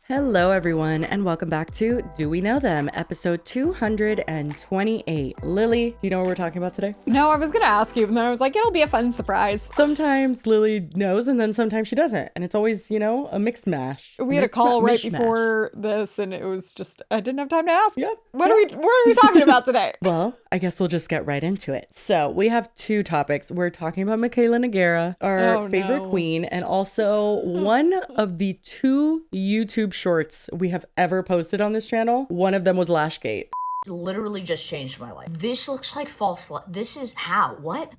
Hello, everyone, and welcome back to Do We Know Them, episode 228. Lily, do you know what we're talking about today? No, I was going to ask you, and then I was like, it'll be a fun surprise. Sometimes Lily knows, and then sometimes she doesn't. And it's always, a mixed mash. We had a call right before this, and it was just, I didn't have time to ask. Yep. What are we talking about today? Well, I guess we'll just get right into it. So we have two topics. We're talking about Mikayla Nogueira, our favorite queen, and also one of the two YouTube shorts we have ever posted on this channel. One of them was Lashgate. Literally just changed my life. This looks like false light. This is how? What?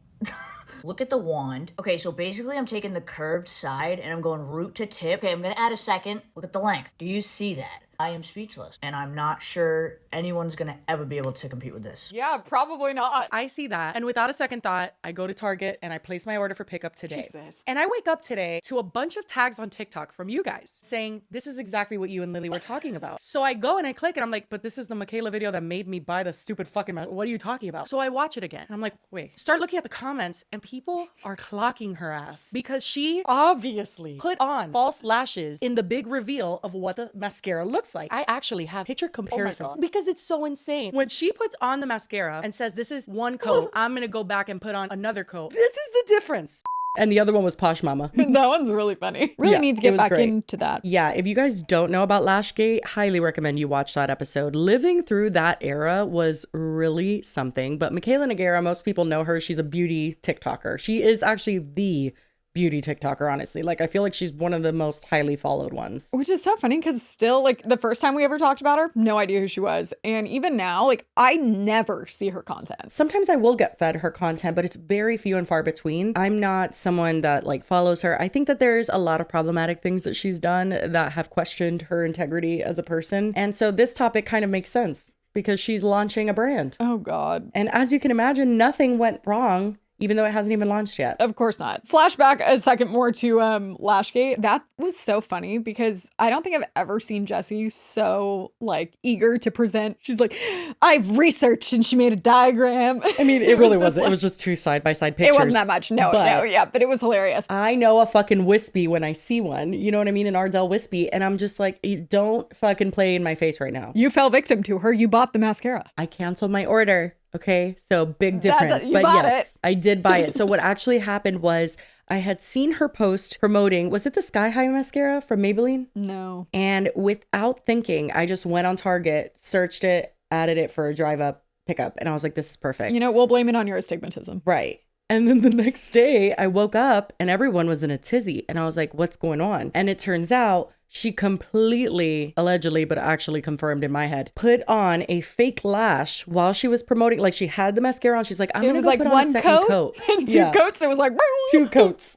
Look at the wand. Okay, so basically I'm taking the curved side and I'm going root to tip. Okay, I'm gonna add a second. Look at the length. Do you see that? I am speechless, and I'm not sure anyone's gonna ever be able to compete with this. Yeah, probably not. I see that, and without a second thought, I go to Target and I place my order for pickup today. Jesus. And I wake up today to a bunch of tags on TikTok from you guys saying, this is exactly what you and Lily were talking about. So I go and I click and I'm like, but this is the Mikayla video that made me buy the stupid fucking what are you talking about? So I watch it again. And I'm like, wait, start looking at the comments and people are clocking her ass because she obviously put on false lashes in the big reveal of what the mascara looks like. I actually have picture comparisons because it's so insane. When she puts on the mascara and says, this is one coat, I'm gonna go back and put on another coat. This is the difference. And the other one was Posh Mama. That one's really funny. Really need to get back into that. Yeah, if you guys don't know about Lashgate, highly recommend you watch that episode. Living through that era was really something. But Mikayla Nogueira, most people know her. She's a beauty TikToker. She is actually the beauty TikToker, honestly. Like, I feel like she's one of the most highly followed ones. Which is so funny because still, like, the first time we ever talked about her, no idea who she was. And even now, like, I never see her content. Sometimes I will get fed her content, but it's very few and far between. I'm not someone that, like, follows her. I think that there's a lot of problematic things that she's done that have questioned her integrity as a person. And so this topic kind of makes sense because she's launching a brand. Oh, God. And as you can imagine, nothing went wrong, even though it hasn't even launched yet. Of course not. Flashback a second more to Lashgate. That was so funny because I don't think I've ever seen Jessie so like eager to present. She's like, I've researched, and she made a diagram. I mean, it really wasn't. It was just two side-by-side pictures. It wasn't that much. No, but it was hilarious. I know a fucking wispy when I see one. You know what I mean? An Ardell wispy. And I'm just like, don't fucking play in my face right now. You fell victim to her. You bought the mascara. I canceled my order. Okay, so big difference. But yes, I did buy it. So what actually happened was I had seen her post promoting, was it the Sky High mascara from Maybelline? No. And without thinking, I just went on Target, searched it, added it for a drive up pickup. And I was like, this is perfect. You know, we'll blame it on your astigmatism. Right. And then the next day I woke up and everyone was in a tizzy. And I was like, what's going on? And it turns out she completely, allegedly, but actually confirmed in my head, put on a fake lash while she was promoting. Like, she had the mascara on. She's like, I'm going to go put on a second coat. And two coats. It was like, two coats.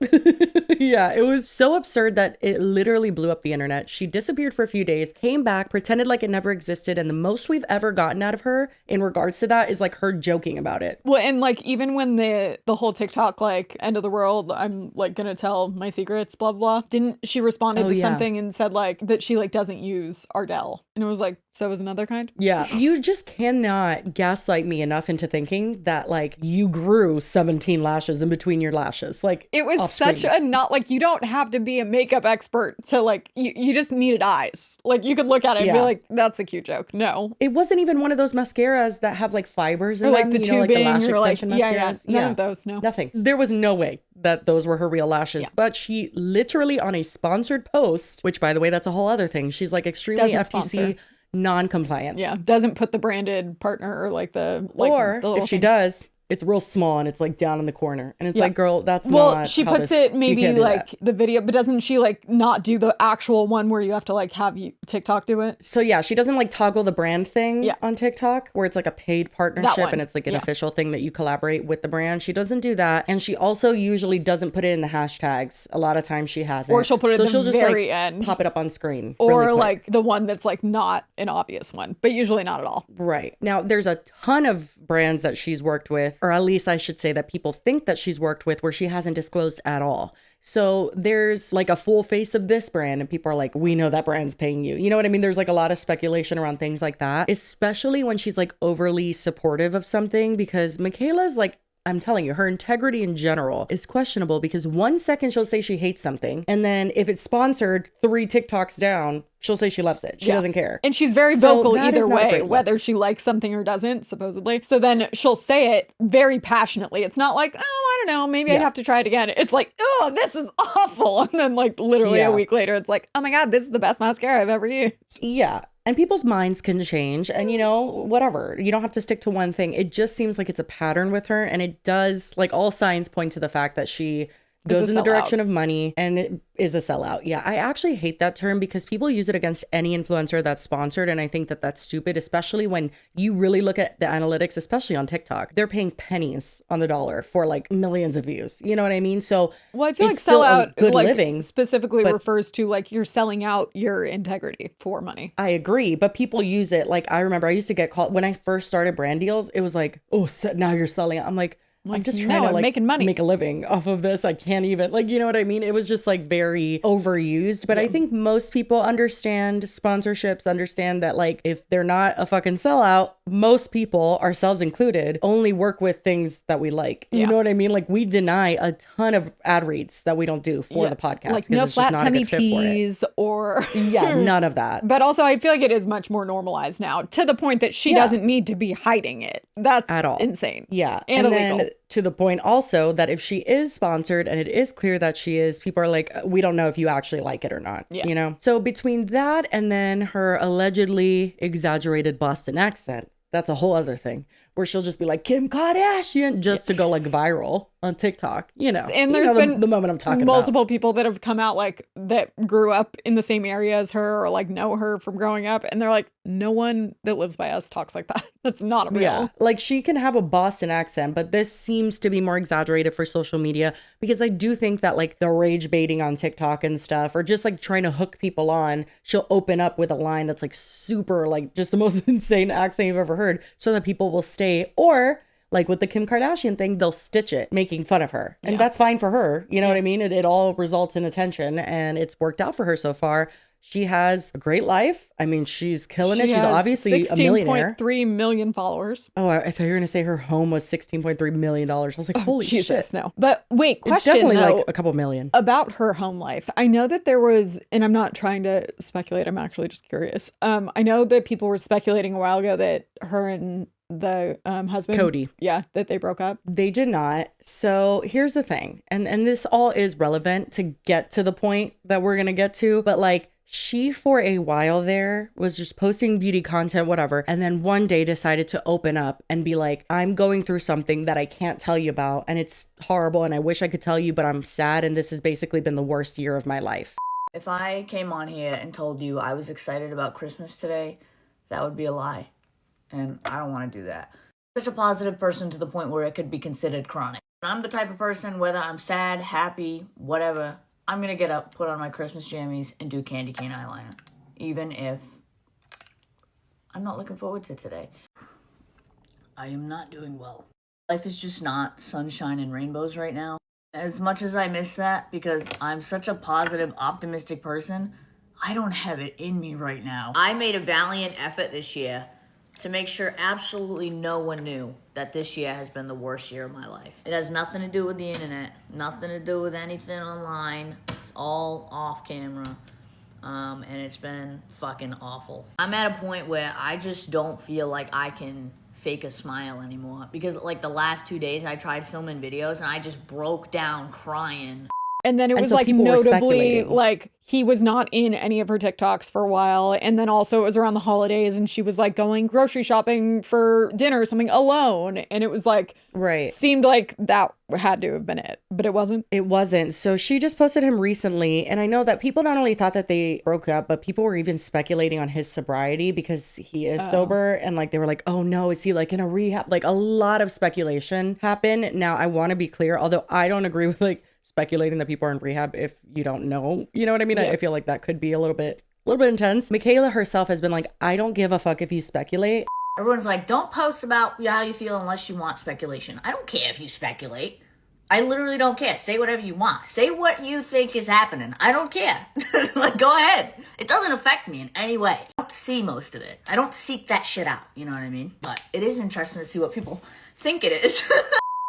Yeah, it was so absurd that it literally blew up the internet. She disappeared for a few days, came back, pretended like it never existed. And the most we've ever gotten out of her in regards to that is like her joking about it. Well, and like, even when the whole TikTok, like, end of the world, I'm like going to tell my secrets, blah, blah, blah. Didn't she responded to something and said like that she like doesn't use Ardell, and it was like, so it was another kind. Yeah, you just cannot gaslight me enough into thinking that like you grew 17 lashes in between your lashes. Like, it was such a not like, you don't have to be a makeup expert to like, you just needed eyes. Like, you could look at it and be like, that's a cute joke. No, it wasn't even one of those mascaras that have like fibers in or like them, the tubing, like the lash or like extension mascaras. None of those. No, nothing. There was no way that those were her real lashes, but she literally on a sponsored post, which by the way, that's a whole other thing. She's like extremely FTC non-compliant. Yeah, doesn't put the branded partner or like the or the if she does, it's real small and it's like down in the corner, and it's like, girl, that's well, she puts it maybe like the video, but doesn't she like not do the actual one where you have to like have TikTok do it? So yeah, she doesn't like toggle the brand thing on TikTok where it's like a paid partnership and it's like an official thing that you collaborate with the brand. She doesn't do that, and she also usually doesn't put it in the hashtags. A lot of times she hasn't, or she'll put it at the very like, end, pop it up on screen, or really like the one that's like not an obvious one, but usually not at all. Right. Now there's a ton of brands that she's worked with, or at least I should say that people think that she's worked with, where she hasn't disclosed at all. So there's like a full face of this brand and people are like, we know that brand's paying you. You know what I mean? There's like a lot of speculation around things like that, especially when she's like overly supportive of something, because Mikayla's like I'm telling you, her integrity in general is questionable because one second she'll say she hates something, and then if it's sponsored 3 TikToks down, she'll say she loves it. She doesn't care. And she's very So vocal that is either not a way, great look. whether she likes something or doesn't, supposedly. So then she'll say it very passionately. It's not like, oh, I don't know, maybe I'd have to try it again. It's like, oh, this is awful. And then like literally a week later, it's like, oh my God, this is the best mascara I've ever used. Yeah. And people's minds can change and, you know, whatever. You don't have to stick to one thing. It just seems like it's a pattern with her. And it does, like, all signs point to the fact that she goes in the direction of money and it is a sellout. Yeah, I actually hate that term because people use it against any influencer that's sponsored. And I think that that's stupid, especially when you really look at the analytics, especially on TikTok. They're paying pennies on the dollar for like millions of views. You know what I mean? So well, I feel like sellout good like, living specifically refers to like you're selling out your integrity for money. I agree. But people use it. Like, I remember I used to get called when I first started brand deals. It was like, oh, so now you're selling it. I'm like I'm just trying to like making money, make a living off of this. I can't even like, you know what I mean? It was just like very overused. But I think most people understand sponsorships, understand that like if they're not a fucking sellout, most people, ourselves included, only work with things that we like. You know what I mean? Like we deny a ton of ad reads that we don't do for the podcast. Like no flat tummy teas or none of that. But also I feel like it is much more normalized now to the point that she doesn't need to be hiding it. That's at all insane. Yeah. And illegal. Then to the point also that if she is sponsored and it is clear that she is, people are like, we don't know if you actually like it or not, you know? So between that and then her allegedly exaggerated Boston accent, that's a whole other thing where she'll just be like Kim Kardashian just to go like viral on TikTok, you know. And there's been the moment I'm talking multiple people that have come out like that grew up in the same area as her or like know her from growing up. And they're like, no one that lives by us talks like that. That's not real. Yeah. Like she can have a Boston accent, but this seems to be more exaggerated for social media because I do think that like the rage baiting on TikTok and stuff or just like trying to hook people on, she'll open up with a line that's like super like just the most insane accent you've ever heard so that people will stay. Or like with the Kim Kardashian thing, they'll stitch it, making fun of her. And that's fine for her. You know what I mean? It all results in attention and it's worked out for her so far. She has a great life. I mean, she's killing it. She's obviously a millionaire. 16.3 million followers. Oh, I thought you were going to say her home was $16.3 million. I was like, holy Jesus, shit. No. But wait, question it's definitely though, like a couple million. About her home life. I know that there was, and I'm not trying to speculate, I'm actually just curious. I know that people were speculating a while ago that her and the husband Cody, that they broke up. They did not. So here's the thing, and this all is relevant to get to the point that we're gonna get to, but like she for a while there was just posting beauty content, whatever, and then one day decided to open up and be like, I'm going through something that I can't tell you about and it's horrible and I wish I could tell you, but I'm sad and this has basically been the worst year of my life. If I came on here and told you I was excited about Christmas today, that would be a lie. And I don't want to do that. I'm such a positive person to the point where it could be considered chronic. I'm the type of person, whether I'm sad, happy, whatever, I'm going to get up, put on my Christmas jammies, and do candy cane eyeliner. Even if I'm not looking forward to today. I am not doing well. Life is just not sunshine and rainbows right now. As much as I miss that, because I'm such a positive, optimistic person, I don't have it in me right now. I made a valiant effort this year to make sure absolutely no one knew that this year has been the worst year of my life. It has nothing to do with the internet, nothing to do with anything online. It's all off camera, and it's been fucking awful. I'm at a point where I just don't feel like I can fake a smile anymore because like the last 2 days I tried filming videos and I just broke down crying. And then it was so like people were notably speculating. like he was not in any of her TikToks for a while. And then also it was around the holidays and she was like going grocery shopping for dinner or something alone. And it was like, seemed like that had to have been it, but it wasn't. It wasn't. So she just posted him recently. And I know that people not only thought that they broke up, but people were even speculating on his sobriety because he is sober. And like, they were like, oh no, is he like in a rehab? Like a lot of speculation happened. Now I want to be clear, although I don't agree with like speculating that people are in rehab if you don't know, you know what I mean? I feel like that could be a little bit intense. Mikayla herself has been like, I don't give a fuck if you speculate. Everyone's like, don't post about how you feel unless you want speculation. I don't care if you speculate. I literally don't care. Say whatever you want. Say what you think is happening. I don't care. Like, go ahead. It doesn't affect me in any way. I don't see most of it. I don't seek that shit out. You know what I mean? But it is interesting to see what people think it is.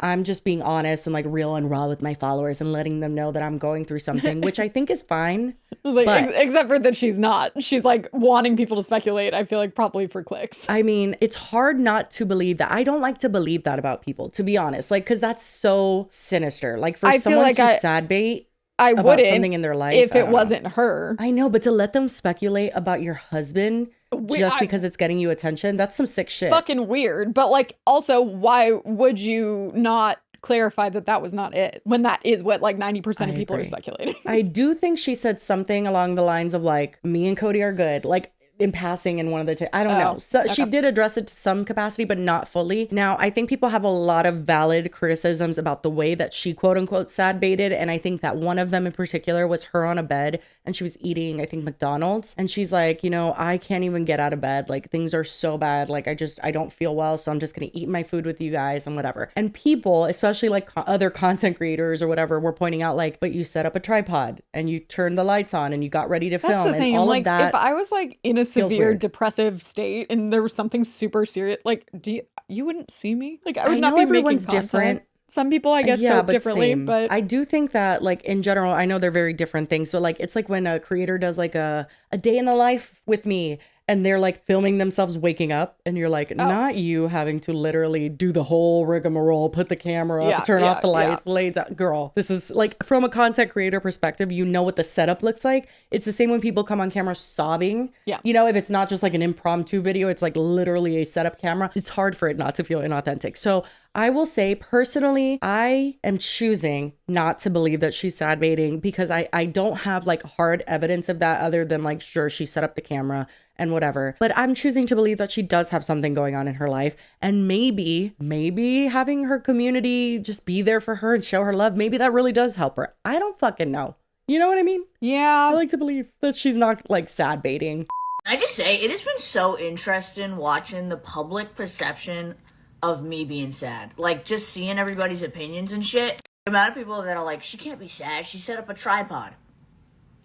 I'm just being honest and like real and raw with my followers and letting them know that I'm going through something, which I think is fine. I was like, But- except for that she's not. She's like wanting people to speculate, I feel like probably for clicks. I mean, it's hard not to believe that. I don't like to believe that about people, to be honest. Like, because that's so sinister. Like, for I feel someone like to sad bait I about wouldn't something in their life. if I it don't know. wasn't her. I know, but to let them speculate about your husband just I- because it's getting you attention, that's some sick shit. Fucking weird. But like, also, why would you not clarify that that was not it when that is what like 90% of people are speculating? I do think she said something along the lines of like, me and Cody are good. Like, in passing in one of the I don't know. So okay. she did address it to some capacity, but not fully. Now, I think people have a lot of valid criticisms about the way that she quote unquote sad baited. And I think that one of them in particular was her on a bed and she was eating, I think, McDonald's. And she's like, you know, I can't even get out of bed. Like, things are so bad. Like, I don't feel well. So I'm just going to eat my food with you guys and whatever. And people, especially like other content creators or whatever, were pointing out like, but you set up a tripod and you turned the lights on and you got ready to film. That's the thing. And all like, of that. if I was like in a severe weird. depressive state and there was something super serious, like, you wouldn't see me? Like, I would I not know be everyone's making content. different. Some people, I guess, cope differently, same. but I do think that, like, in general, I know they're very different things, but like, it's like when a creator does like a day in the life with me and they're like filming themselves waking up and you're like, not you having to literally do the whole rigmarole, put the camera up, turn off the lights, lays out. Girl, this is like, from a content creator perspective, you know what the setup looks like. It's the same when people come on camera sobbing. Yeah. You know, if it's not just like an impromptu video, it's like literally a setup camera. It's hard for it not to feel inauthentic. So I will say personally, I am choosing not to believe that she's sad baiting because I don't have like hard evidence of that other than like, sure, she set up the camera and whatever. But I'm choosing to believe that she does have something going on in her life. And maybe having her community just be there for her and show her love, maybe that really does help her. I don't fucking know. You know what I mean? yeah. I like to believe that she's not like sad baiting. I just say, it has been so interesting watching the public perception of me being sad. Like, just seeing everybody's opinions and shit. The amount of people that are like, she can't be sad, she set up a tripod.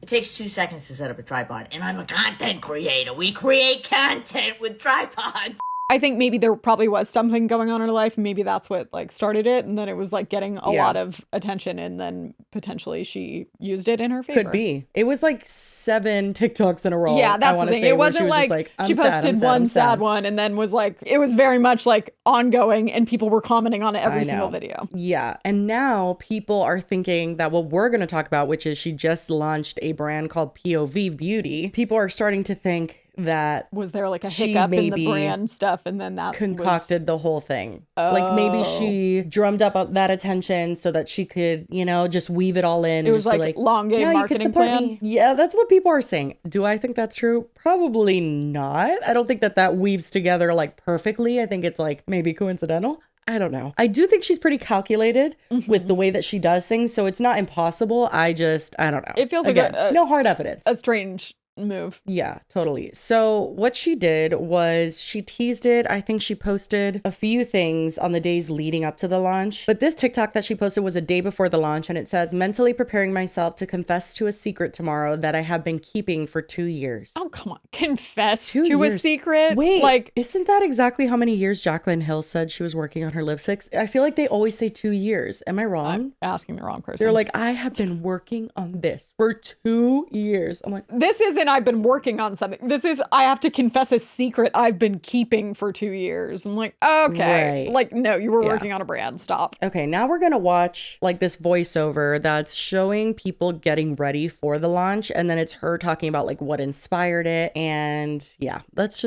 It takes 2 seconds to set up a tripod, and I'm a content creator. We create content with tripods. I think maybe there probably was something going on in her life, and maybe that's what like started it, and then it was like getting a lot of attention, and then potentially she used it in her favor. Could be. It was like 7 TikToks in a row. Yeah, that's the thing. It wasn't was like, just she I'm sad, posted I'm sad, one I'm sad one and then was like, it was very much like ongoing, and people were commenting on every single video. Yeah. And now people are thinking that what we're going to talk about, which is she just launched a brand called POV Beauty. People are starting to think that Was there like a she hiccup in the maybe brand stuff, and then that concocted the whole thing. Like maybe she drummed up that attention so that she could, you know, just weave it all in. It and was just be like long game "Yeah, you could marketing support plan." me." Yeah, that's what people are saying. Do I think that's true? Probably not. I don't think that weaves together like perfectly. I think it's like maybe coincidental. I don't know. I do think she's pretty calculated with the way that she does things, so it's not impossible. I don't know. It feels like no hard evidence. a strange move. Yeah, totally. So what she did was she teased it. I think she posted a few things on the days leading up to the launch. But this TikTok that she posted was a day before the launch, and it says, mentally preparing myself to confess to a secret tomorrow that I have been keeping for 2 years. Oh, come on. Confess 2 to a years. secret? Wait, Like, isn't that exactly how many years Jaclyn Hill said she was working on her lipsticks? I feel like they always say 2 years. Am I wrong? I'm asking the wrong person. They're like, I have been working on this for 2 years. I'm like, this isn't I've been working on something. This is I have to confess a secret I've been keeping for 2 years. I'm like, okay. Right. Like, no, you were working on a brand. Stop. okay, now we're gonna watch like this voiceover that's showing people getting ready for the launch, and then it's her talking about like what inspired it. And yeah, it's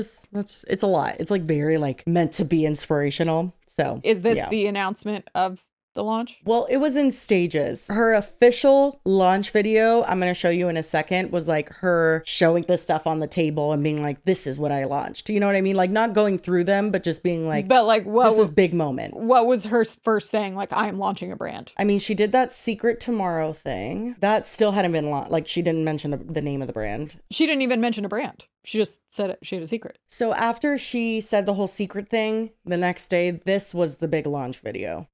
a lot. It's like very like meant to be inspirational. So Is this yeah. the announcement of the launch? Well, it was in stages. Her official launch video, I'm going to show you in a second, was like her showing the stuff on the table and being like, this is what I launched. You know what I mean? Like not going through them, but just being like, But like, just this big moment. what was her first saying? Like, I am launching a brand. I mean, she did that secret tomorrow thing. That still hadn't been launched. Like she didn't mention the name of the brand. She didn't even mention a brand. She just said she had a secret. So after she said the whole secret thing, the next day, this was the big launch video.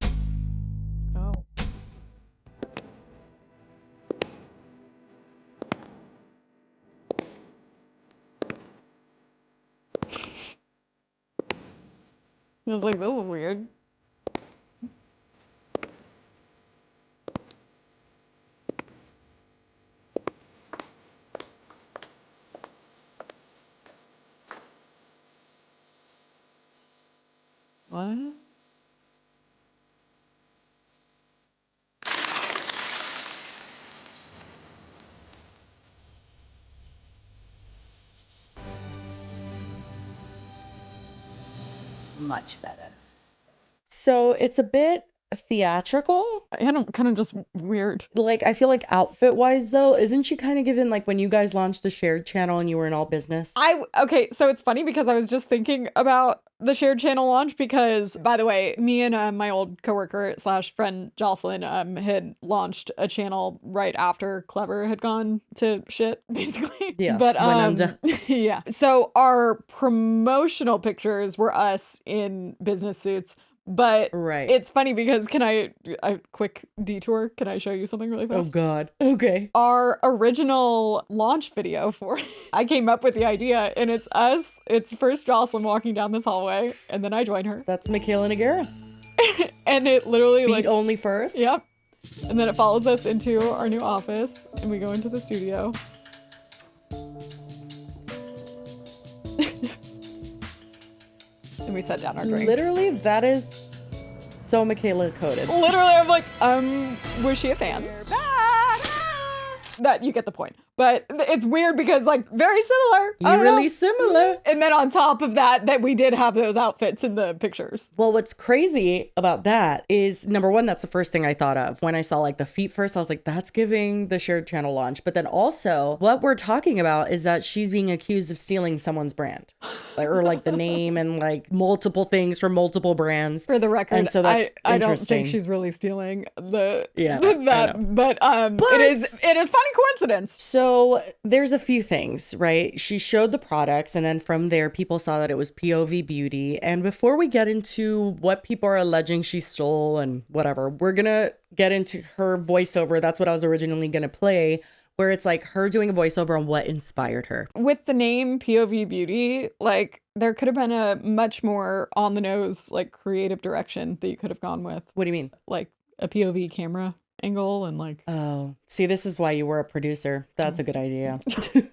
Oh. I was like, this is weird. What? Much better. So it's a bit theatrical. And kind of just weird. Like, I feel like outfit wise though, isn't she kind of given like when you guys launched the shared channel and you were in all business? Okay, so it's funny because I was just thinking about the shared channel launch because, by the way, me and my old coworker / friend Jocelyn had launched a channel right after Clever had gone to shit, basically. Yeah, But went under. yeah. So our promotional pictures were us in business suits. But Right. it's funny because a quick detour? Can I show you something really Oh fast? God. Okay. Our original launch video for I came up with the idea and it's us. It's first Jocelyn walking down this hallway and then I join her. That's Mikayla Nogueira. And it literally Feet only first. Yep. And then it follows us into our new office and we go into the studio. And we set down our drinks. Literally, that is so Mikayla coded. Literally, I'm like, was she a fan? That you get the point. But it's weird because like very similar. I don't know. Really similar. And then on top of that we did have those outfits in the pictures. Well, what's crazy about that is number one, that's the first thing I thought of when I saw like the feet first. I was like, that's giving the shared channel launch. But then also what we're talking about is that she's being accused of stealing someone's brand, or like the name and like multiple things from multiple brands. For the record, And so that's I don't interesting. think she's really stealing the Yeah, that, I know. but it is funny coincidence. So there's a few things, right? She showed the products and then from there people saw that it was POV beauty. And before we get into what people are alleging she stole and whatever, we're gonna get into her voiceover. That's what I was originally gonna play, where it's like her doing a voiceover on what inspired her. With the name POV Beauty, like there could have been a much more on the nose, like creative direction that you could have gone with. What do you mean? Like a POV camera angle and like Oh, see, this is why you were a producer. That's a good idea.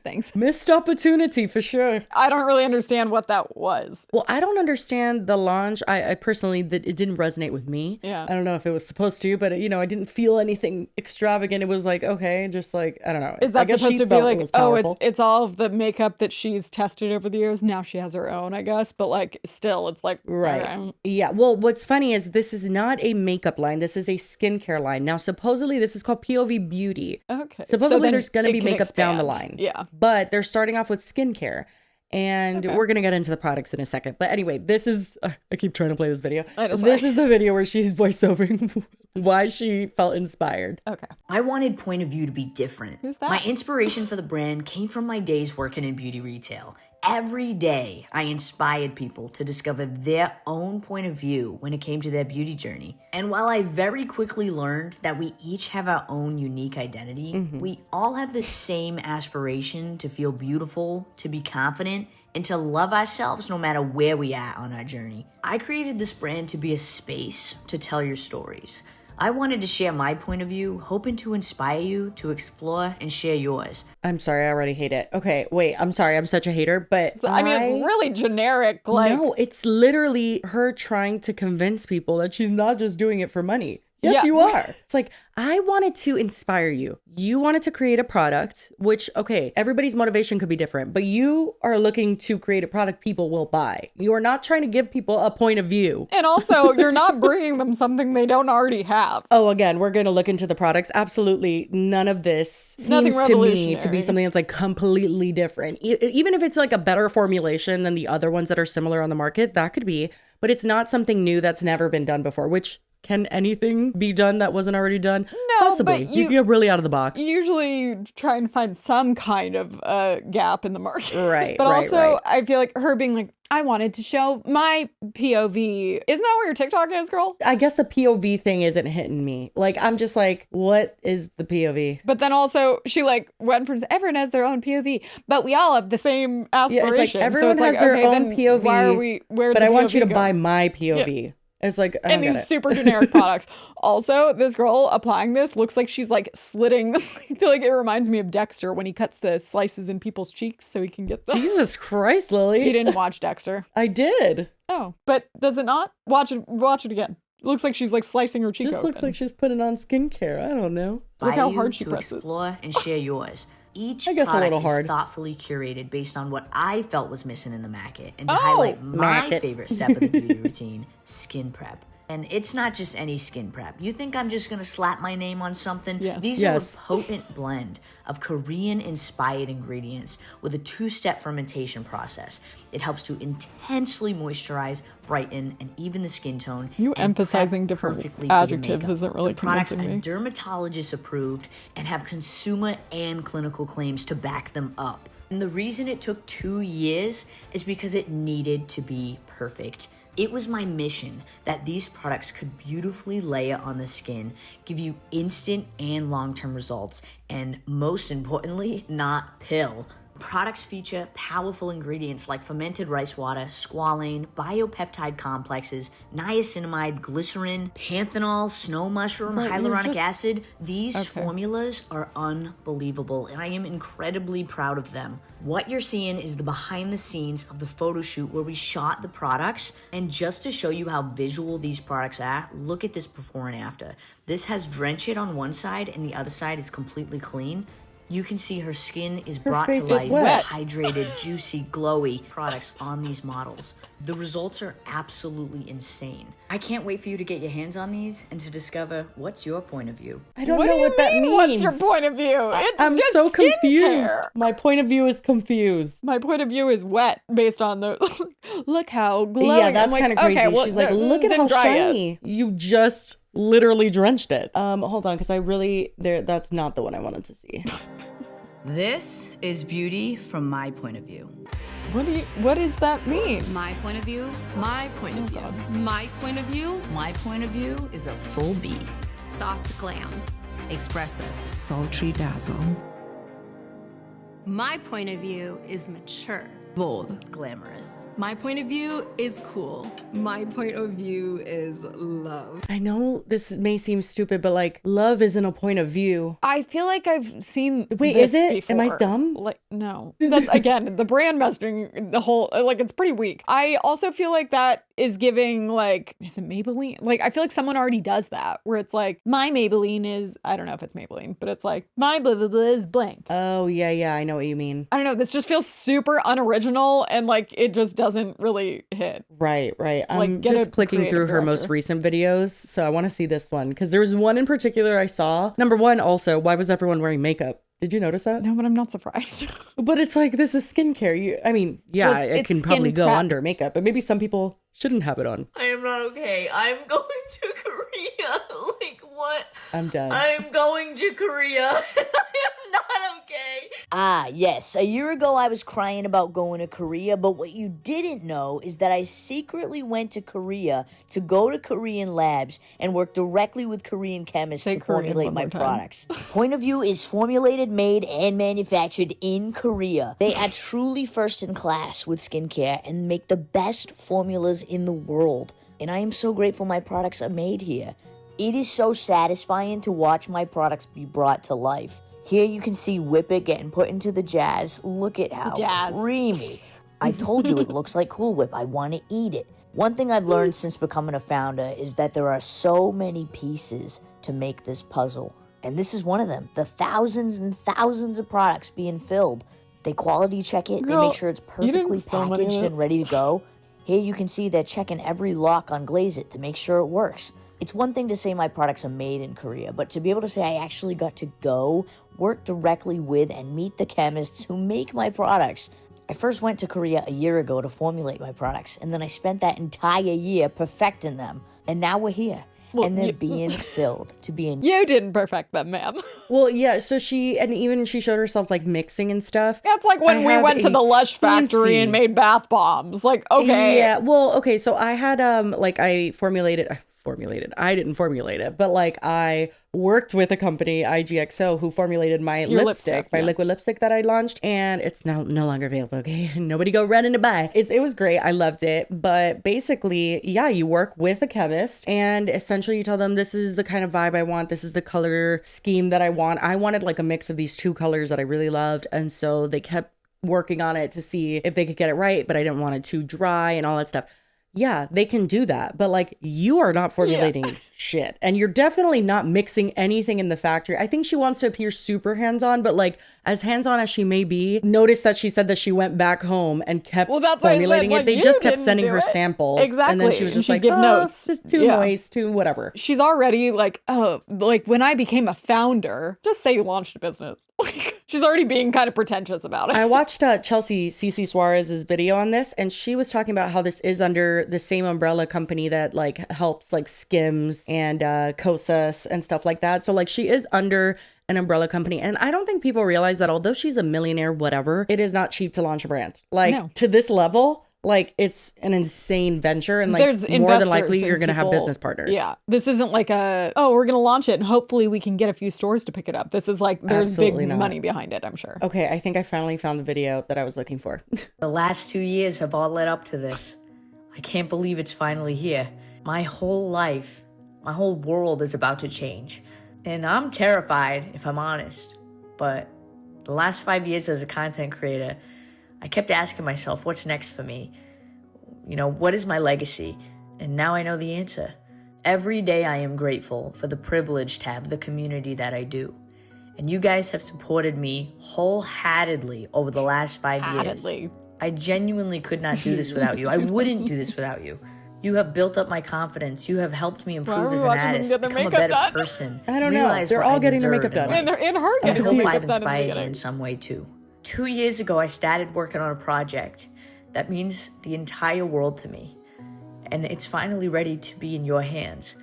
thanks. Missed opportunity for sure. I don't really understand what that was. Well, I don't understand the launch. I personally, that it didn't resonate with me. Yeah. I don't know if it was supposed to, but I didn't feel anything extravagant. It was like, okay, just like, I don't know. Is I that guess supposed she to be felt it like, was oh, powerful. it's all of the makeup that she's tested over the years. Now she has her own, I guess. But like, still, it's like, Right. Yeah. Well, what's funny is this is not a makeup line. This is a skincare line. Now, supposedly this is called POV Beauty. Okay. Supposedly then there's going to it be can makeup down the expand. line. Yeah. But they're starting off with skincare. And Okay. we're going to get into the products in a second. But anyway, this is, I keep trying to play this video. I know, This sorry. is the video where she's voiceovering why she felt inspired. Okay. I wanted point of view to be different. Who's that? My inspiration for the brand came from my days working in beauty retail. Every day, I inspired people to discover their own point of view when it came to their beauty journey. And while I very quickly learned that we each have our own unique identity, we all have the same aspiration to feel beautiful, to be confident, and to love ourselves no matter where we are on our journey. I created this brand to be a space to tell your stories. I wanted to share my point of view, hoping to inspire you to explore and share yours. I'm sorry, I already hate it. Okay, wait, I'm sorry, I'm such a hater, but I mean, it's really generic. Like, no, it's literally her trying to convince people that she's not just doing it for money. Yes, Yeah. you are. It's like, I wanted to inspire you. You wanted to create a product, which, okay, everybody's motivation could be different, but you are looking to create a product people will buy. You are not trying to give people a point of view. and also, you're not bringing them something they don't already have. Oh, again, we're going to look into the products. Absolutely. None of this Nothing seems to me to be revolutionary. something that's like completely different. Even if it's like a better formulation than the other ones that are similar on the market, that could be, but it's not something new that's never been done before, which can anything be done that wasn't already done? No, Possibly. but You can get really out of the box. Usually try and find some kind of gap in the market. Right, But right, also, right. I feel like her being like, I wanted to show my POV. Isn't that what your TikTok is, girl? I guess the POV thing isn't hitting me. Like, I'm just like, what is the POV? But then also, she like went from everyone has their own POV, but we all have the same Yeah, aspiration. it's like everyone so it's has like, their okay, own then POV, why are we? Where? but I want you to buy my POV. It's like, I and don't get these it. super generic products. Also, this girl applying this looks like she's like slitting. I feel like it reminds me of Dexter when he cuts the slices in people's cheeks so he can get them. Jesus Christ, Lily. You didn't watch Dexter. I did. Oh, but does it not? Watch it again. It looks like she's like slicing her cheek Just open. looks like she's putting on skincare. I don't know. Look how Buy hard you she to presses. explore and share yours. Each I guess a product little is hard. thoughtfully curated based on what I felt was missing in the market, and to Oh, highlight my market. favorite step of the beauty routine, skin prep. And it's not just any skin prep. You think I'm just gonna slap my name on something? Yes. These Yes. are a potent blend of Korean-inspired ingredients with a 2-step fermentation process. It helps to intensely moisturize, brighten, and even the skin tone. You and emphasizing prep different perfectly for your adjectives makeup. isn't really The products are convincing me. dermatologist approved and have consumer and clinical claims to back them up. And the reason it took 2 years is because it needed to be perfect. It was my mission that these products could beautifully layer on the skin, give you instant and long-term results, and most importantly, not pill. Products feature powerful ingredients like fermented rice water, squalane, biopeptide complexes, niacinamide, glycerin, panthenol, snow mushroom, But you're hyaluronic just- acid. These Okay. formulas are unbelievable, and I am incredibly proud of them. What you're seeing is the behind the scenes of the photo shoot where we shot the products, and just to show you how visual these products are, look at this before and after. This has Drench It on one side, and the other side is completely clean. You can see her skin is brought to face is life with wet. hydrated, juicy, glowy products on these models. The results are absolutely insane. I can't wait for you to get your hands on these and to discover what's your point of view. I don't What know do you what that mean? means. What's your point of view? It's I'm just so confused. skincare. My point of view is confused. My point of view is wet based on the look how glowing. Yeah, that's I'm like, kind of crazy. Okay, well, She's like, no, look at didn't how dry yet. shiny. You just literally drenched it. Hold on, because I really that's not the one I wanted to see. This is beauty from my point of view. What does that mean? My point of view, my point of view, my point of view, My point of view is a full B. soft glam. Espresso. Sultry dazzle. My point of view is mature. Bold. Glamorous. My point of view is cool. My point of view is love. I know this may seem stupid, but like, love isn't a point of view. I feel like I've seen Wait, this is it? before. Am I dumb? Like, no. That's, again, the brand messaging, the whole, like, it's pretty weak. I also feel like that is giving, like, is it Maybelline? Like, I feel like someone already does that, where it's like, my Maybelline is, I don't know if it's Maybelline, but it's like, my blah, blah, blah is blank. Oh, yeah, I know what you mean. I don't know, this just feels super unoriginal and, like, it just doesn't really hit. Right. I'm Like, get just a clicking through creative her most director. recent videos, so I want to see this one because there was one in particular I saw. Number one, also, why was everyone wearing makeup? Did you notice that? No, but I'm not surprised. But it's like, this is skincare. I mean, yeah, Well, it it's can probably skin go prep. under makeup, but maybe some people shouldn't have it on. I am not okay. I'm going to Korea. Like, what? I'm done. I'm going to Korea. I am not okay. Ah, yes. A year ago, I was crying about going to Korea, but what you didn't know is that I secretly went to Korea to go to Korean labs and work directly with Korean chemists Say to Korean formulate one my more time. products. Point of View is formulated, made, and manufactured in Korea. They are truly first in class with skincare and make the best formulas in the world. And I am so grateful my products are made here. It is so satisfying to watch my products be brought to life. Here you can see Whip It getting put into the jazz. Look at how Jazz. creamy. I told you it looks like Cool Whip. I want to eat it. One thing I've learned since becoming a founder is that there are so many pieces to make this puzzle. And this is one of them. The thousands and thousands of products being filled. They quality check it. They Girl, make sure it's you didn't perfectly film any of packaged and this. ready to go. Here you can see they're checking every lock on Glaze It to make sure it works. It's one thing to say my products are made in Korea, but to be able to say I actually got to go, work directly with, and meet the chemists who make my products. I first went to Korea a year ago to formulate my products, and then I spent that entire year perfecting them. And now we're here. Well, and they're you- being filled to be in. You didn't perfect them, ma'am. Well, yeah, so she showed herself like mixing and stuff. That's like when I we have went to a the Lush factory fancy- and made bath bombs. Like, okay. Yeah, well, okay, so I had I formulated. I didn't formulate it, but like I worked with a company, IGXO, who formulated my lipstick, my liquid lipstick that I launched, and it's now no longer available. Okay, nobody go running to buy. It was great. I loved it, but basically, yeah, you work with a chemist, and essentially you tell them this is the kind of vibe I want. This is the color scheme that I want. I wanted like a mix of these two colors that I really loved, and so they kept working on it to see if they could get it right, but I didn't want it too dry and all that stuff. Yeah, they can do that, but like you are not formulating shit, and you're definitely not mixing anything in the factory. I think she wants to appear super hands-on, but like as hands-on as she may be, notice that she said that she went back home and kept formulating it. They just kept sending her samples, and then she was just like, give notes, just too moist, too whatever. She's already like, oh, like when I became a founder, just say you launched a business. She's already being kind of pretentious about it. I watched Chelsea Cece Suarez's video on this, and she was talking about how this is under the same umbrella company that like helps like Skims and Kosas and stuff like that. So like she is under an umbrella company. And I don't think people realize that although she's a millionaire, whatever, it is not cheap to launch a brand. Like to this level, like it's an insane venture, and like there's more than likely you're going to have business partners. Yeah. This isn't like we're going to launch it and hopefully we can get a few stores to pick it up. This is like there's big money behind it, I'm sure. Okay, I think I finally found the video that I was looking for. The last 2 years have all led up to this. I can't believe it's finally here. My whole life, my whole world is about to change. And I'm terrified, if I'm honest. But the last 5 years as a content creator, I kept asking myself, what's next for me? You know, what is my legacy? And now I know the answer. Every day I am grateful for the privilege to have the community that I do. And you guys have supported me wholeheartedly over the last 5 years. I genuinely could not do this without you. I wouldn't do this without you. You have built up my confidence. You have helped me improve as an artist, become a better person. I don't know. They're all getting their makeup done. And they're in her I getting hope her I've makeup done inspired you in some way too. 2 years ago, I started working on a project that means the entire world to me. And it's finally ready to be in your hands.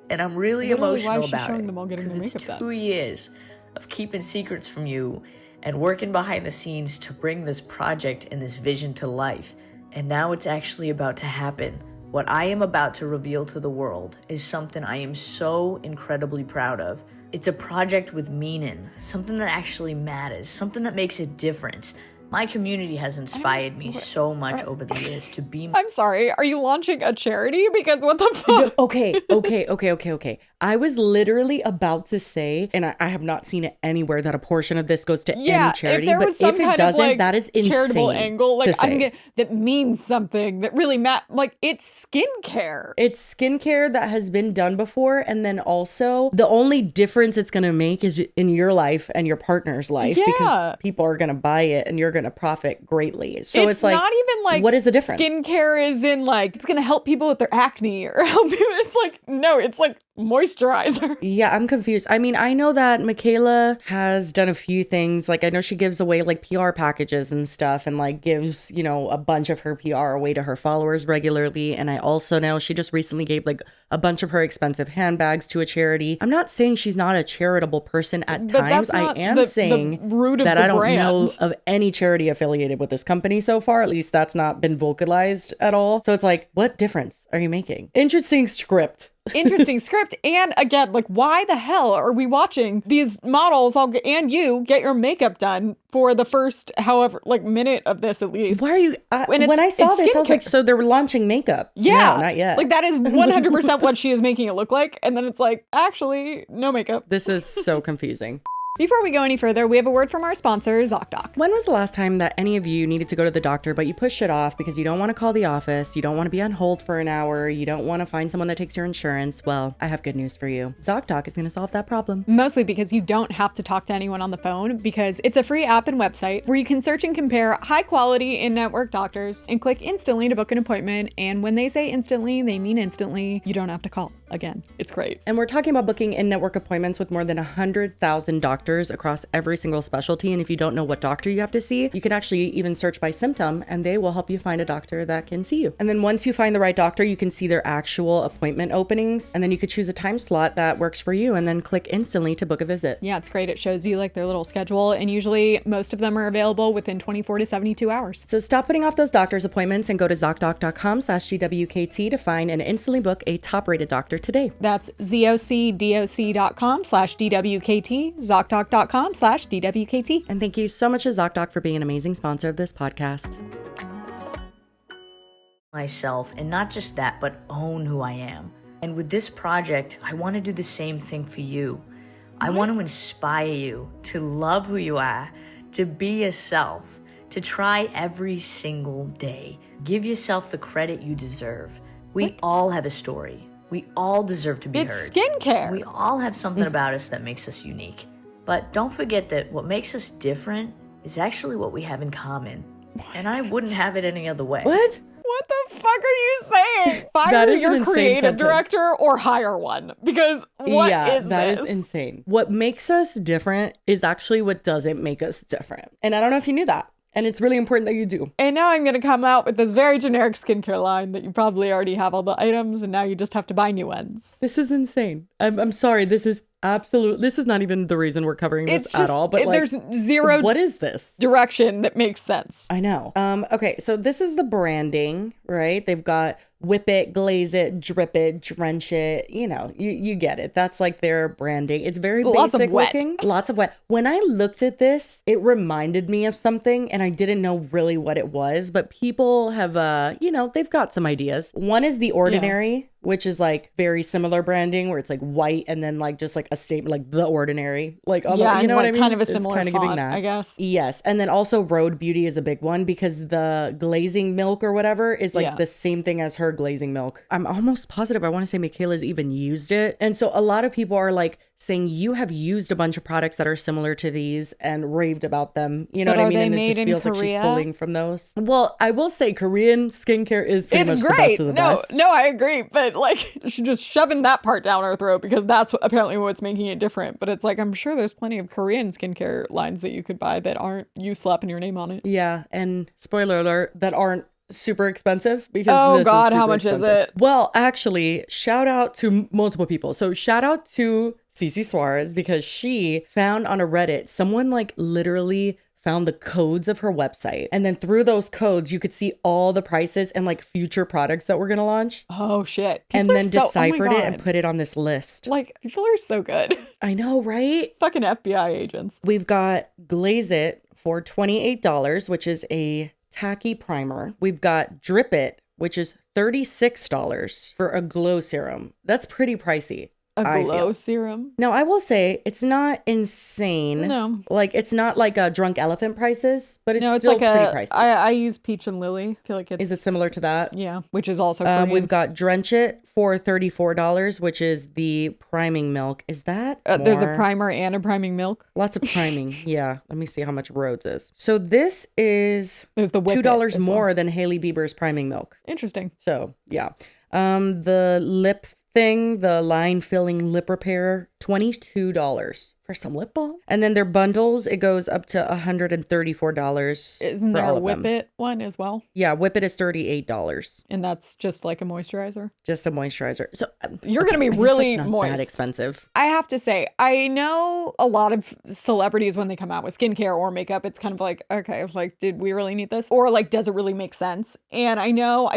And I'm really emotional about it because it's 2 years of keeping secrets from you and working behind the scenes to bring this project and this vision to life. And now it's actually about to happen. What I am about to reveal to the world is something I am so incredibly proud of. It's a project with meaning, something that actually matters, something that makes a difference. My community has inspired me so much over the years to be... I'm sorry, are you launching a charity? Because what the fuck? Okay. I was literally about to say, and I have not seen it anywhere, that a portion of this goes to any charity, but if it doesn't, like, that is insane. Charitable angle, like that means something that really like it's skincare. It's skincare that has been done before, and then also the only difference it's gonna make is in your life and your partner's life, because people are gonna buy it and you're gonna profit greatly. So it's like, not even like, what is the difference? Skincare is in like, it's gonna help people with their acne or help you. It's like, no, it's like moisturizer. Yeah, I'm confused. I mean, I know that Mikayla has done a few things. Like, I know she gives away like PR packages and stuff, and like gives, you know, a bunch of her PR away to her followers regularly. And I also know she just recently gave like a bunch of her expensive handbags to a charity. I'm not saying she's not a charitable person at times. I am saying that I don't know of any charity affiliated with this company so far. At least that's not been vocalized at all. So it's like, what difference are you making? Interesting script. And again, like, why the hell are we watching these models and you get your makeup done for the first however like minute of this at least? Why are you when I saw this, I was like, so they're launching makeup? Yeah, no, not yet. Like, that is 100% what she is making it look like, and then it's like, actually, no makeup. This is so confusing. Before we go any further, we have a word from our sponsor, ZocDoc. When was the last time that any of you needed to go to the doctor, but you push it off because you don't want to call the office, you don't want to be on hold for an hour, you don't want to find someone that takes your insurance? Well, I have good news for you. ZocDoc is going to solve that problem. Mostly because you don't have to talk to anyone on the phone, because it's a free app and website where you can search and compare high quality in-network doctors and click instantly to book an appointment. And when they say instantly, they mean instantly. You don't have to call. Again, it's great. And we're talking about booking in-network appointments with more than 100,000 doctors across every single specialty. And if you don't know what doctor you have to see, you can actually even search by symptom, and they will help you find a doctor that can see you. And then once you find the right doctor, you can see their actual appointment openings, and then you could choose a time slot that works for you and then click instantly to book a visit. Yeah, it's great. It shows you like their little schedule, and usually most of them are available within 24 to 72 hours. So stop putting off those doctor's appointments and go to ZocDoc.com/GWKT to find and instantly book a top-rated doctor today. That's zocdoc.com/DWKT, ZocDoc.com/DWKT. And thank you so much to ZocDoc for being an amazing sponsor of this podcast. Myself, and not just that, but own who I am. And with this project, I want to do the same thing for you. I want to inspire you to love who you are, to be yourself, to try every single day. Give yourself the credit you deserve. We all have a story. We all deserve to be It's heard. skincare. We all have something about us that makes us unique. But don't forget that what makes us different is actually what we have in common. And I wouldn't have it any other way. What? What the fuck are you saying? That Fire is an your insane creative sentence. director or hire one. Because what is that this? is insane. What makes us different is actually what doesn't make us different. And I don't know if you knew that. And it's really important that you do. And now I'm going to come out with this very generic skincare line that you probably already have all the items and now you just have to buy new ones. This is insane. I'm sorry. This is not even the reason we're covering this at all. But like, there's zero what is this? direction that makes sense. I know. Okay, so this is the branding, right? They've got whip it, glaze it, drip it, drench it. You know, you get it. That's like their branding. It's very Lots of basic wet. looking. Lots of wet. When I looked at this, it reminded me of something and I didn't know really what it was, but people have, they've got some ideas. One is The Ordinary, which is like very similar branding where it's like white and then like just like a statement like The Ordinary. Like, Yeah, you and know what I like mean? kind of a It's similar kinda giving font, that. I guess. Yes. And then also Road Beauty is a big one because the glazing milk or whatever is like the same thing as her glazing milk. I'm almost positive. I want to say Mikayla's even used it. And so a lot of people are like saying you have used a bunch of products that are similar to these and raved about them. You know But what I are mean? they And it made just in feels like she's Korea? pulling from those. Well, I will say Korean skincare is pretty much It's the great. best of the No, best. no, I agree. But like, she's just shoving that part down our throat because that's apparently what's making it different. But it's like, I'm sure there's plenty of Korean skincare lines that you could buy that aren't you slapping your name on it. Yeah. And spoiler alert, that aren't super expensive because Oh this God, is how super much expensive. is it? Well, actually, shout out to multiple people. So shout out to Cece Suarez because she found on a Reddit, someone like literally found the codes of her website. And then through those codes, you could see all the prices and like future products that we're going to launch. Oh shit. And People are then so- oh my deciphered it and God. put it on this list. Like, people are so good. I know, right? Fucking FBI agents. We've got Glaze It for $28, which is a tacky primer. We've got Drip It, which is $36 for a glow serum. That's pretty pricey. A glow serum. Now, I will say it's not insane. No. Like, it's not like a drunk elephant prices, but it's No, it's still like pretty a. pricey. I use Peach and Lily. I feel like it's. Is it similar to that? Yeah, which is also Korean. We've got Drench It for $34, which is the priming milk. Is that There's a more? primer and a priming milk. Lots of priming. Yeah. Let me see how much Rhodes is. So this is There's the Whip It $2 as well. more than Hailey Bieber's priming milk. Interesting. So yeah. The lip thing, the line filling lip repair, $22 for some lip balm. And then their bundles, it goes up to $134. Isn't for there all a of Whip them. It one as well? Yeah, Whip It is $38. And that's just like a moisturizer. Just a moisturizer. So You're gonna be I guess really that's not moist. that expensive. I have to say, I know a lot of celebrities when they come out with skincare or makeup, it's kind of like, okay, like, did we really need this? Or like, does it really make sense? And I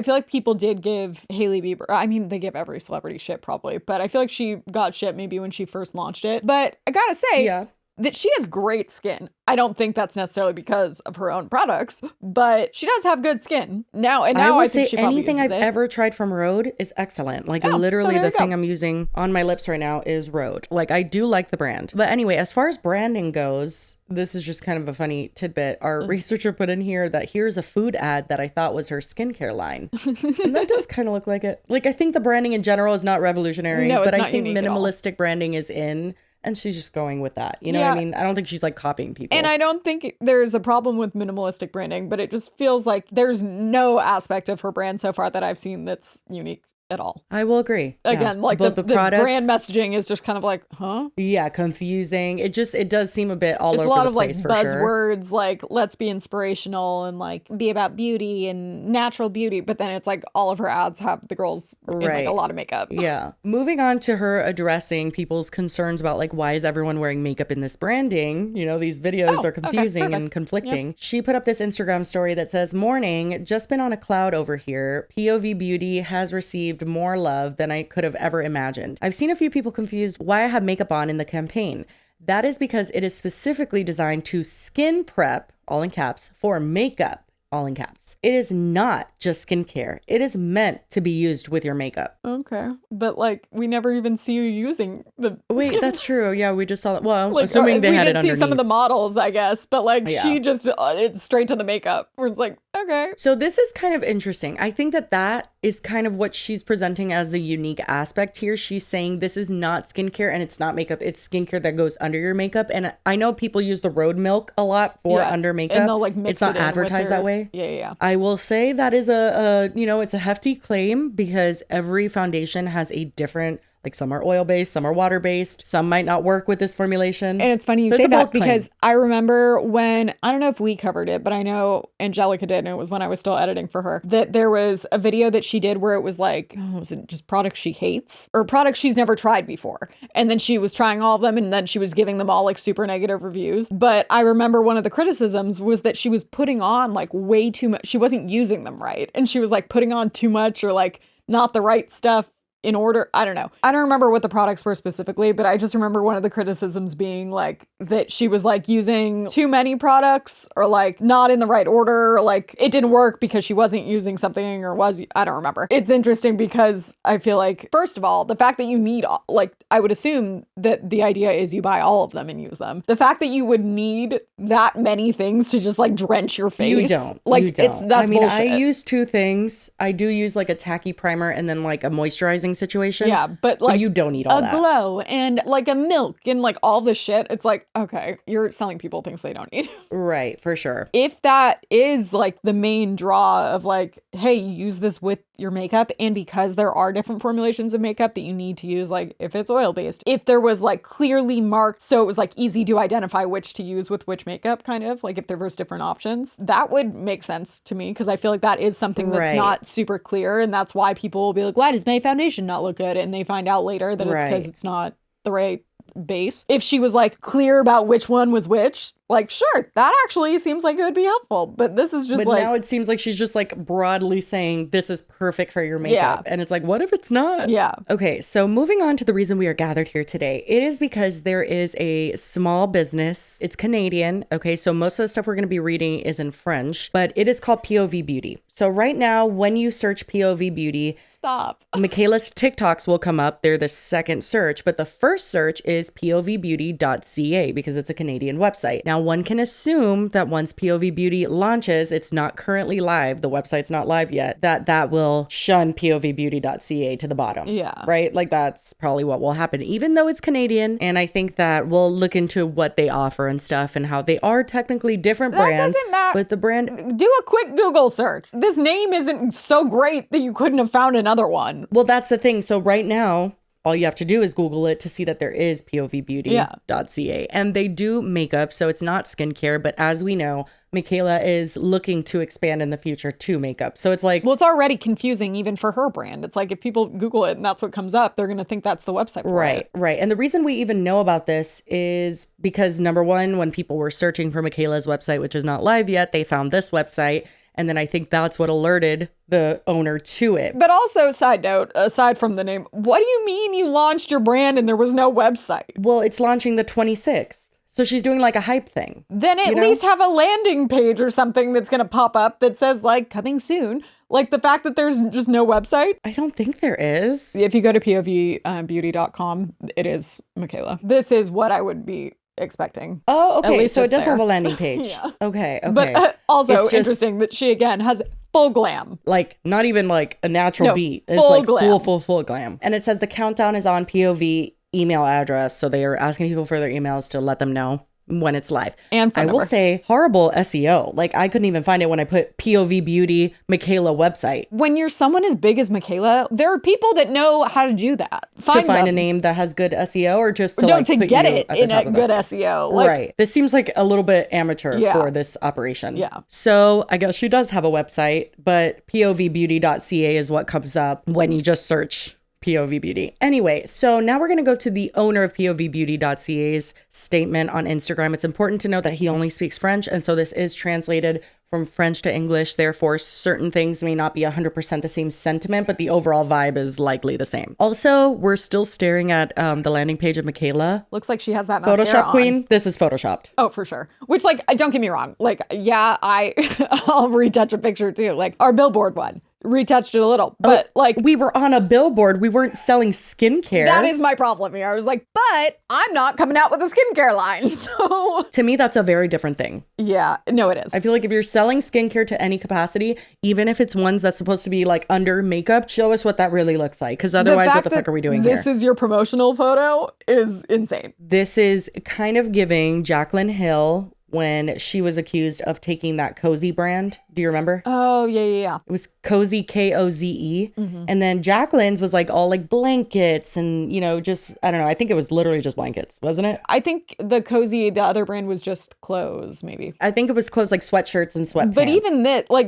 feel like people did give Hailey Bieber, I mean, they give every celebrity shit probably, but I feel like she got shit maybe when she first launched it. But I gotta say, Yeah. that she has great skin. I don't think that's necessarily because of her own products, but she does have good skin. Now I I will think say she probably anything uses I've it. ever tried from Rhode is excellent. Like Oh, so literally there the you go. thing I'm using on my lips right now is Rhode. Like I do like the brand. But anyway, as far as branding goes, this is just kind of a funny tidbit. Our researcher put in here that here's a food ad that I thought was her skincare line. And that does kind of look like it. Like I think the branding in general is not revolutionary, No, it's but I not think unique at all. minimalistic branding is in. And she's just going with that. You know what I Yeah. mean? I don't think she's like copying people. And I don't think there's a problem with minimalistic branding, but it just feels like there's no aspect of her brand so far that I've seen that's unique at all. I will agree. Yeah. Again, like Both the products, brand messaging is just kind of like, huh? Yeah, confusing. It does seem a bit all It's over a lot the of like place for sure. buzzwords, like let's be inspirational and like be about beauty and natural beauty. But then it's like all of her ads have the girls in like Right. a lot of makeup. Yeah. Moving on to her addressing people's concerns about like, why is everyone wearing makeup in this branding? You know, these videos Oh, are confusing and perfect. conflicting. She put up this Instagram story that says, morning, just been on a cloud over here. POV Beauty has received received more love than I could have ever imagined. I've seen a few people confused why I have makeup on in the campaign. That is because it is specifically designed to skin prep, all in caps, for makeup, all in caps. It is not just skincare. It is meant to be used with your makeup. Okay. But like, we never even see you using the. Wait, that's true. Yeah, we just saw that. Well, Like, assuming they we had did it see underneath. some of the models, I guess, but like Yeah. she just it's straight to the makeup where it's like, okay. So this is kind of interesting. I think that is kind of what she's presenting as the unique aspect here. She's saying this is not skincare and it's not makeup. It's skincare that goes under your makeup. And I know people use the road milk a lot for under makeup. And they'll like mix it's not it in with advertised their- that way. Yeah. I will say that is it's a hefty claim because every foundation has a different, like some are oil-based, some are water-based, some might not work with this formulation. And it's funny you So say it's a that bold claim. because I remember when, I don't know if we covered it, but I know Angelica did, and it was when I was still editing for her, that there was a video that she did where it was like, was it just products she hates? Or products she's never tried before. And then she was trying all of them, and then she was giving them all like super negative reviews. But I remember one of the criticisms was that she was putting on like way too much. She wasn't using them right. And she was like putting on too much or like not the right stuff in order. I don't know. I don't remember what the products were specifically, but I just remember one of the criticisms being like that she was like using too many products or like not in the right order, or like it didn't work because she wasn't using something or was, I don't remember. It's interesting because I feel like, first of all, the fact that you need, like, I would assume that the idea is you buy all of them and use them. The fact that you would need that many things to just like drench your face. You don't. Like, you don't. that's bullshit. I use two things. I do use like a tacky primer and then like a moisturizing situation. Yeah, but like you don't need all a that. glow and like a milk and like all this shit. It's like, okay, you're selling people things they don't need. Right, for sure. If that is like the main draw of like, hey, you use this with your makeup, and because there are different formulations of makeup that you need to use, like if it's oil based, if there was like clearly marked so it was like easy to identify which to use with which makeup, kind of like if there was different options, that would make sense to me because I feel like that is something that's Right. not super clear, and that's why people will be like, why does my foundation not look good? And they find out later that it's because Right. it's not the right base. If she was like clear about which one was which, like sure, that actually seems like it would be helpful. But this is just But like, now it seems like she's just like broadly saying this is perfect for your makeup. Yeah. And it's like, what if it's not? yeah. Okay, so moving on to the reason we are gathered here today. It is because there is a small business. It's Canadian. Okay, so most of the stuff we're going to be reading is in French, but it is called POV Beauty. So right now, when you search POV Beauty, Stop. Mikayla's TikToks will come up. They're the second search, but the first search is povbeauty.ca because it's a Canadian website. Now, one can assume that once POV Beauty launches, it's not currently live, the website's not live yet, that will shun povbeauty.ca to the bottom. Yeah. Right? Like that's probably what will happen, even though it's Canadian. And I think that we'll look into what they offer and stuff and how they are technically different That brands. doesn't matter. But the brand, Do a quick Google search. This name isn't so great that you couldn't have found another one. well, that's the thing. So right now, all you have to do is Google it to see that there is povbeauty.ca. And they do makeup, so it's not skincare. But as we know, Mikayla is looking to expand in the future to makeup. So it's like, Well, it's already confusing even for her brand. It's like if people Google it and that's what comes up, they're going to think that's the website for right, it. right. And the reason we even know about this is because number one, when people were searching for Mikayla's website, which is not live yet, they found this website. And then I think that's what alerted the owner to it. But also, side note, aside from the name, what do you mean you launched your brand and there was no website? Well, it's launching the 26th. So she's doing like a hype thing. Then at You know? least have a landing page or something that's going to pop up that says like coming soon. Like the fact that there's just no website. I don't think there is. If you go to povbeauty.com, it is Mikayla. This is what I would be expecting. Oh, okay. least So it it's does have there. a landing page. Yeah. Okay. Okay. But also It's just, interesting that she again has full glam. like not even like a natural No, beat. It's full like glam. full glam. And it says the countdown is on POV email address. So they are asking people for their emails to let them know when it's live. And phone I will number. say horrible SEO. Like I couldn't even find it when I put POV Beauty Mikayla website When you're someone as big as Mikayla, there are people that know how to do that. to find them. a name that has good SEO or just to No, like to put get you it at the in top a of good us. SEO. Like, Right. This seems like a little bit amateur Yeah. for this operation. Yeah. So I guess she does have a website, but povbeauty.ca is what comes up when you just search POV Beauty. Anyway, so now we're going to go to the owner of povbeauty.ca's statement on Instagram. It's important to note that he only speaks French, and so this is translated from French to English. Therefore, certain things may not be 100% the same sentiment, but the overall vibe is likely the same. Also, we're still staring at the landing page of Mikayla. Looks like she has that mascara Photoshop on. queen. This is photoshopped. Oh, for sure. Which, like, don't get me wrong. Like, yeah, I'll retouch a picture too. Like, our billboard one. Retouched it a little, but like we were on a billboard. We weren't selling skincare. that is my problem here. I was like, but I'm not coming out with a skincare line. So to me, that's a very different thing. yeah, no, it is. I feel like if you're selling skincare to any capacity, even if it's ones that's supposed to be like under makeup, show us what that really looks like. Because otherwise, what the fuck are we doing here? This is your promotional photo is insane. This is kind of giving Jaclyn Hill when she was accused of taking that Cozy brand. Do you remember? Oh, yeah. It was Cozy, Koze. And then Jaclyn's was like all like blankets and, you know, just, I don't know. I think it was literally just blankets, wasn't it? I think the Cozy, the other brand was just clothes, maybe. I think it was clothes like sweatshirts and sweatpants. But even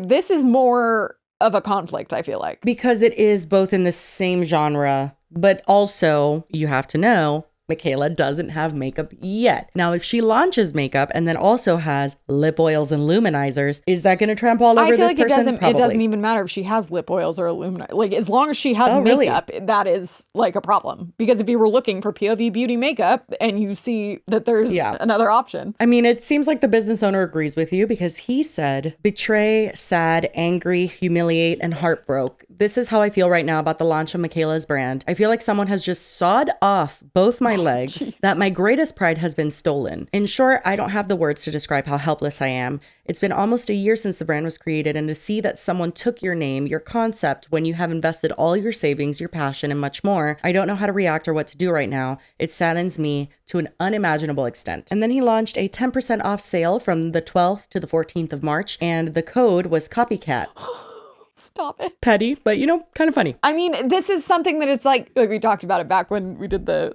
this is more of a conflict, I feel like. Because it is both in the same genre, but also you have to know Mikayla doesn't have makeup yet. Now, if she launches makeup and then also has lip oils and luminizers, is that going to trample all over this person? I feel like Probably. it doesn't even matter if she has lip oils or illuminate. Like, as long as she has makeup, that is like a problem. Because if you were looking for POV beauty makeup and you see that there's another option. I mean, it seems like the business owner agrees with you because he said, betray, sad, angry, humiliate, and heartbroke. This is how I feel right now about the launch of Mikayla's brand. I feel like someone has just sawed off both my legs, that my greatest pride has been stolen. In short, I don't have the words to describe how helpless I am. It's been almost a year since the brand was created, and to see that someone took your name, your concept, when you have invested all your savings, your passion, and much more, I don't know how to react or what to do right now. It saddens me to an unimaginable extent. And then he launched a 10% off sale from the 12th to the 14th of March, and the code was copycat. Stop it. Petty, but you know, kind of funny. I mean, this is something that it's like we talked about it back when we did the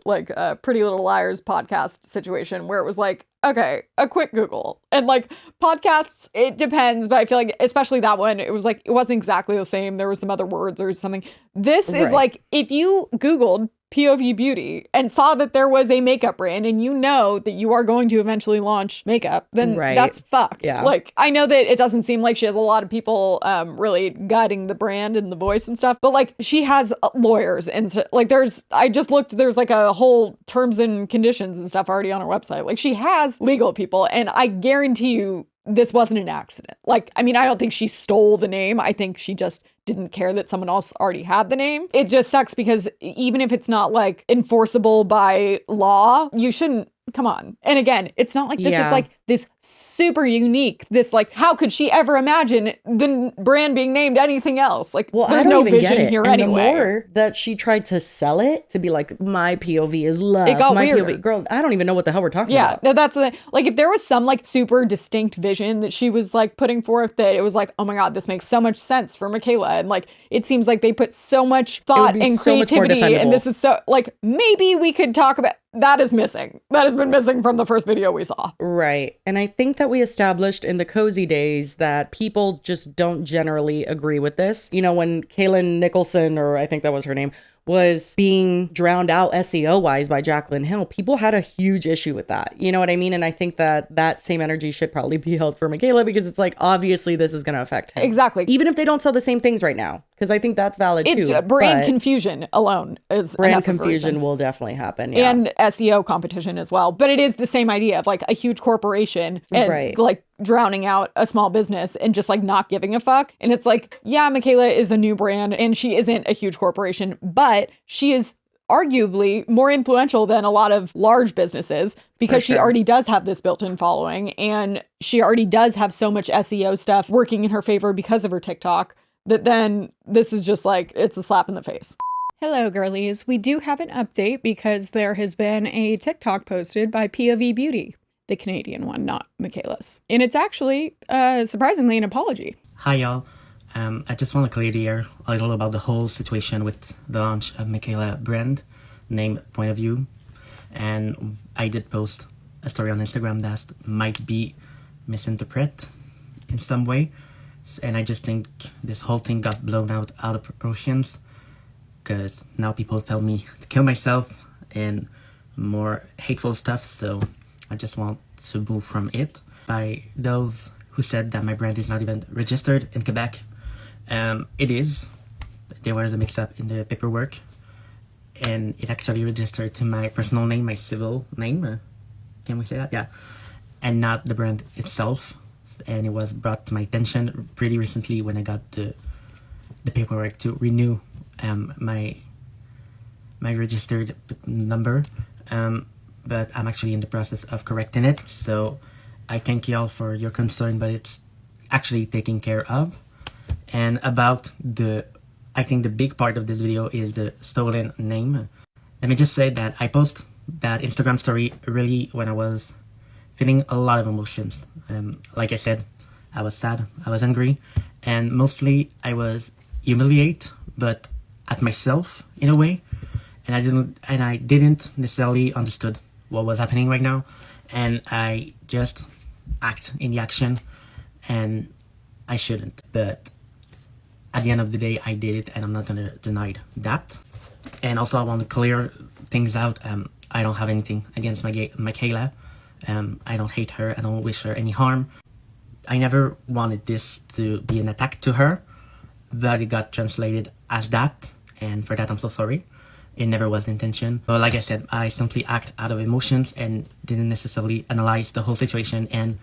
Pretty Little Liars podcast situation where it was like, okay, a quick Google. And like podcasts, it depends, but I feel like especially that one, it was like, it wasn't exactly the same. There were some other words or something. This is like, if you Googled POV beauty and saw that there was a makeup brand and you know that you are going to eventually launch makeup, then that's fucked. Yeah. Like, I know that it doesn't seem like she has a lot of people really guiding the brand and the voice and stuff, but like she has lawyers and like I just looked, there's like a whole terms and conditions and stuff already on her website. Like she has legal people, and I guarantee you this wasn't an accident. Like, I mean, I don't think she stole the name. I think she just didn't care that someone else already had the name. It just sucks because even if it's not like enforceable by law, you shouldn't. Come on. And again, it's not like this is like this super unique, this like, how could she ever imagine the brand being named anything else? Like, well, there's no vision here anyway. The more that she tried to sell it to be like, my POV is love. It got my weird. POV. Girl, I don't even know what the hell we're talking about. Yeah, no, that's the like, if there was some like super distinct vision that she was like putting forth that it was like, oh my God, this makes so much sense for Mikayla. And like, it seems like they put so much thought and creativity. And this is so like, maybe we could talk about that is missing. That has been missing from the first video we saw. Right. And I think that we established in the Cozy days that people just don't generally agree with this. You know, when Kaylin Nicholson, or I think that was her name, was being drowned out SEO-wise by Jaclyn Hill, people had a huge issue with that. You know what I mean? And I think that that same energy should probably be held for Mikayla because it's like, obviously this is going to affect him. Exactly. Even if they don't sell the same things right now, because I think that's valid too. It's brand confusion alone is brand confusion will definitely happen. Yeah. And SEO competition as well. But it is the same idea of like a huge corporation and like drowning out a small business and just like not giving a fuck. And it's like, yeah, Mikayla is a new brand and she isn't a huge corporation, but she is arguably more influential than a lot of large businesses because she already does have this built-in following and she already does have so much SEO stuff working in her favor because of her TikTok that then this is just like, it's a slap in the face. Hello, girlies. We do have an update because there has been a TikTok posted by POV Beauty, the Canadian one, not Mikayla's. And it's actually, surprisingly, an apology. Hi, y'all. I just want to clear the air a little about the whole situation with the launch of Mikayla brand, named Point of View. And I did post a story on Instagram that might be misinterpreted in some way. And I just think this whole thing got blown out of proportions because now people tell me to kill myself and more hateful stuff. So I just want to move from it. By those who said that my brand is not even registered in Quebec. It is. There was a mix-up in the paperwork, and it actually registered to my personal name, my civil name. Can we say that? Yeah. And not the brand itself. And it was brought to my attention pretty recently when I got the paperwork to renew my registered number. But I'm actually in the process of correcting it. So I thank y'all for your concern, but it's actually taken care of. And about I think the big part of this video is the stolen name. Let me just say that I post that Instagram story really when I was feeling a lot of emotions. Like I said, I was sad, I was angry, and mostly I was humiliated, but at myself in a way. And I didn't necessarily understood what was happening right now, and I just act in the action, and I shouldn't. But at the end of the day, I did it, and I'm not gonna deny that. And also, I want to clear things out. I don't have anything against Mikayla. I don't hate her. I don't wish her any harm. I never wanted this to be an attack to her, but it got translated as that, and for that, I'm so sorry. It never was the intention. But like I said, I simply act out of emotions and didn't necessarily analyze the whole situation and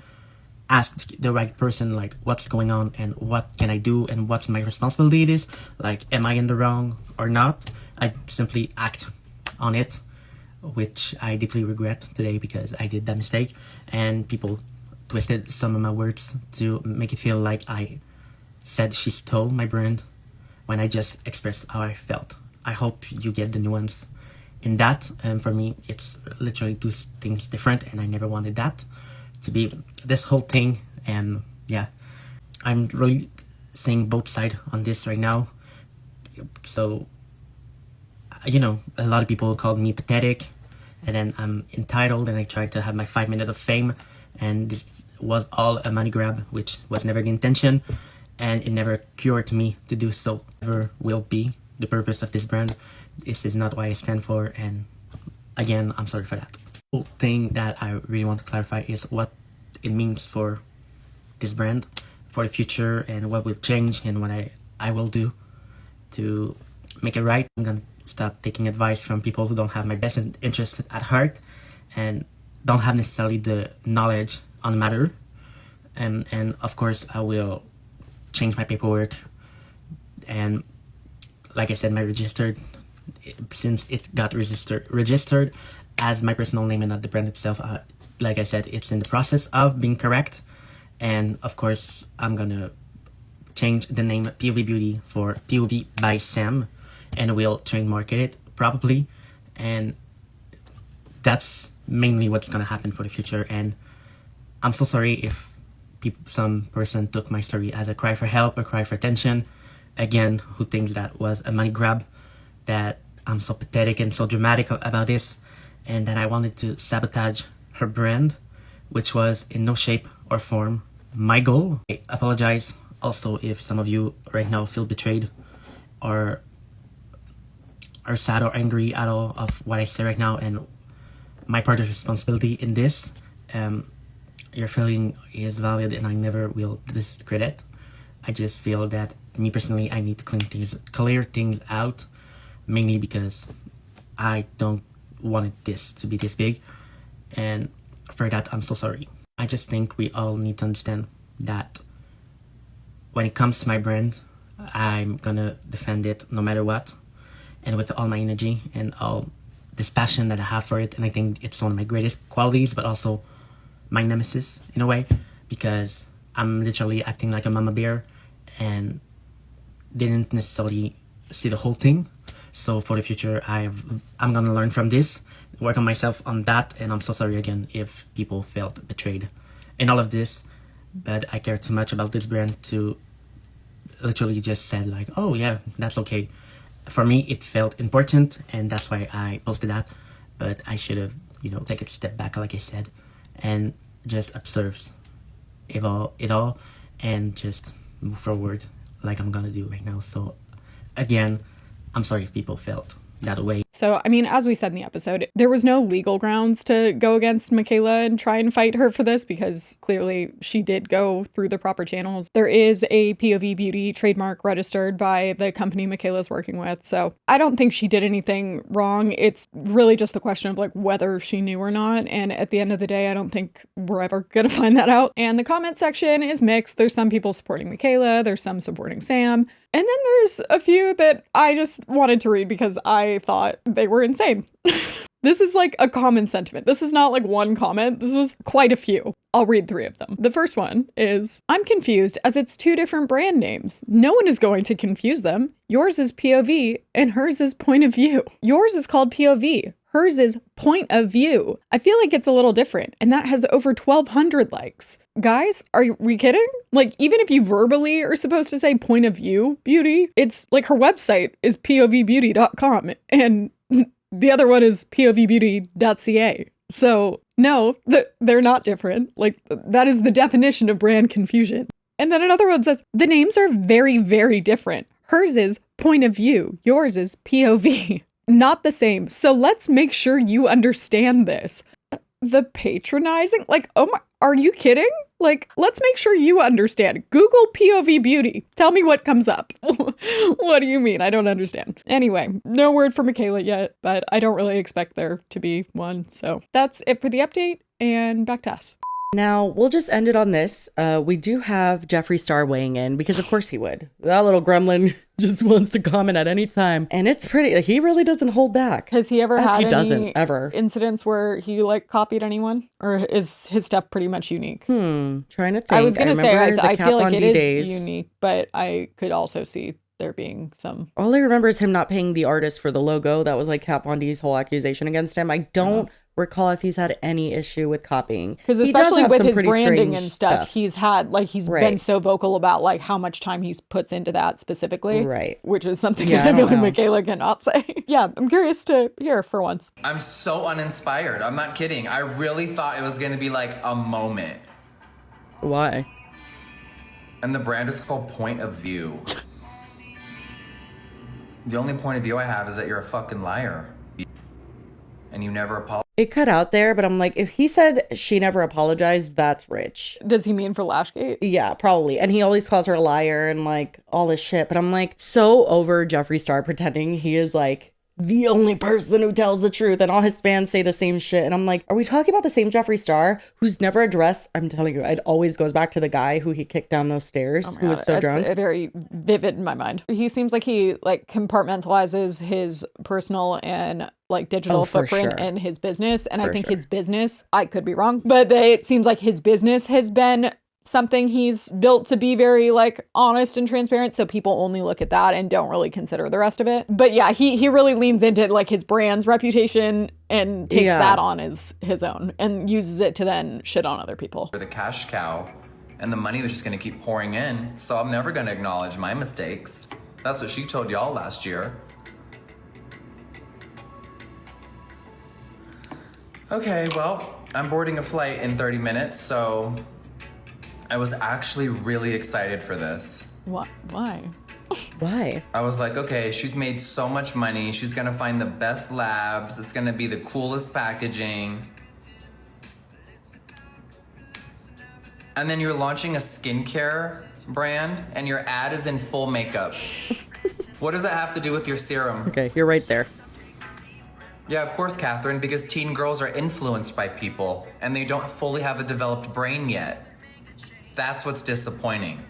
ask the right person, like, what's going on and what can I do and what's my responsibility it is. Like, am I in the wrong or not? I simply act on it, which I deeply regret today because I did that mistake, and people twisted some of my words to make it feel like I said she stole my brand when I just expressed how I felt. I hope you get the nuance in that. For me, it's literally two things different, and I never wanted that to be this whole thing. And yeah, I'm really seeing both sides on this right now. So, you know, a lot of people called me pathetic, and then I'm entitled, and I tried to have my 5 minutes of fame, and this was all a money grab, which was never the intention, and it never occurred to me to do so. Never will be the purpose of this brand. This is not what I stand for, and again, I'm sorry for that. The whole thing that I really want to clarify is what it means for this brand, for the future, and what will change, and what I will do to make it right. I'm gonna stop taking advice from people who don't have my best interest at heart and don't have necessarily the knowledge on the matter. And of course, I will change my paperwork, and like I said, my registered, since it got registered as my personal name and not the brand itself, like I said, it's in the process of being correct. And of course, I'm gonna change the name POV Beauty for POV by Sam, and we'll trademark it probably. And that's mainly what's gonna happen for the future. And I'm so sorry if some person took my story as a cry for help or cry for attention. Again, who thinks that was a money grab, that I'm so pathetic and so dramatic about this, and that I wanted to sabotage her brand, which was in no shape or form my goal. I apologize also if some of you right now feel betrayed or are sad or angry at all of what I say right now and my part of responsibility in this. Your feeling is valid, and I never will discredit. I just feel that me personally, I need to clear things out, mainly because I don't want this to be this big, and for that, I'm so sorry. I just think we all need to understand that when it comes to my brand, I'm gonna defend it no matter what, and with all my energy and all this passion that I have for it. And I think it's one of my greatest qualities, but also my nemesis in a way, because I'm literally acting like a mama bear and didn't necessarily see the whole thing. So for the future, I'm gonna learn from this, work on myself on that, and I'm so sorry again if people felt betrayed in all of this. But I care too much about this brand to literally just said like, oh yeah, that's okay. For me, it felt important, and that's why I posted that. But I should have, take a step back, like I said, and just observe it all, and just move forward like I'm gonna do right now. So again, I'm sorry if people felt that way. So, I mean, as we said in the episode, there was no legal grounds to go against Mikayla and try and fight her for this because clearly she did go through the proper channels. There is a POV beauty trademark registered by the company Mikayla's working with. So I don't think she did anything wrong. It's really just the question of like whether she knew or not. And at the end of the day, I don't think we're ever going to find that out. And the comment section is mixed. There's some people supporting Mikayla. There's some supporting Sam. And then there's a few that I just wanted to read because I thought they were insane. This is like a common sentiment. This is not like one comment. This was quite a few. I'll read 3 of them. The first one is, I'm confused as it's 2 different brand names. No one is going to confuse them. Yours is POV and hers is point of view. Yours is called POV. Hers is point of view. I feel like it's a little different, and that has over 1,200 likes. Guys, are we kidding? Like, even if you verbally are supposed to say point of view beauty, it's like her website is povbeauty.com, and the other one is povbeauty.ca. So, no, they're not different. Like, that is the definition of brand confusion. And then another one says, the names are very, very different. Hers is point of view. Yours is POV. Not the same. So let's make sure you understand this. The patronizing? Like, oh my, are you kidding? Like, let's make sure you understand. Google POV beauty. Tell me what comes up. What do you mean? I don't understand. Anyway, no word from Mikayla yet, but I don't really expect there to be one. So that's it for the update, and back to us. Now, we'll just end it on this. We do have Jeffree Star weighing in because of course he would. That little gremlin just wants to comment at any time. And it's pretty, he really doesn't hold back. Has he ever had any ever incidents where he like copied anyone? Or is his stuff pretty much unique? Trying to think. I was going to say, I feel like it is days. unique, but I could also see there being some. All I remember is him not paying the artist for the logo. That was like Kat Von D's whole accusation against him. I don't recall if he's had any issue with copying, because especially with his branding and stuff, he's had like he's been so vocal about like how much time he puts into that specifically, which is something that I feel like Mikayla cannot say. Yeah, I'm curious to hear for once. I'm so uninspired. I'm not kidding. I really thought it was going to be like a moment. Why? And the brand is called Point of View. The only point of view I have is that you're a fucking liar. And you never apologize. It cut out there, but I'm like, if he said she never apologized, that's rich. Does he mean for Lashgate? Yeah, probably. And he always calls her a liar and like all this shit. But I'm like so over Jeffree Star pretending he is like the only person who tells the truth, and all his fans say the same shit. And I'm like, are we talking about the same Jeffree Star who's never addressed? I'm telling you, it always goes back to the guy who he kicked down those stairs, who was so drunk. It's very vivid in my mind. He seems like he like compartmentalizes his personal and like digital footprint in his business. And I think his business, I could be wrong, but it seems like his business has been something he's built to be very like honest and transparent, so people only look at that and don't really consider the rest of it. But yeah, he really leans into like his brand's reputation and takes that on as his own and uses it to then shit on other people. For the cash cow, and the money was just going to keep pouring in, so I'm never going to acknowledge my mistakes. That's what she told y'all last year. Okay, well, I'm boarding a flight in 30 minutes, so I was actually really excited for this. What? Why? Why? I was like, okay, she's made so much money. She's gonna find the best labs. It's gonna be the coolest packaging. And then you're launching a skincare brand and your ad is in full makeup. What does that have to do with your serum? Okay, you're right there. Yeah, of course, Catherine, because teen girls are influenced by people and they don't fully have a developed brain yet. That's what's disappointing.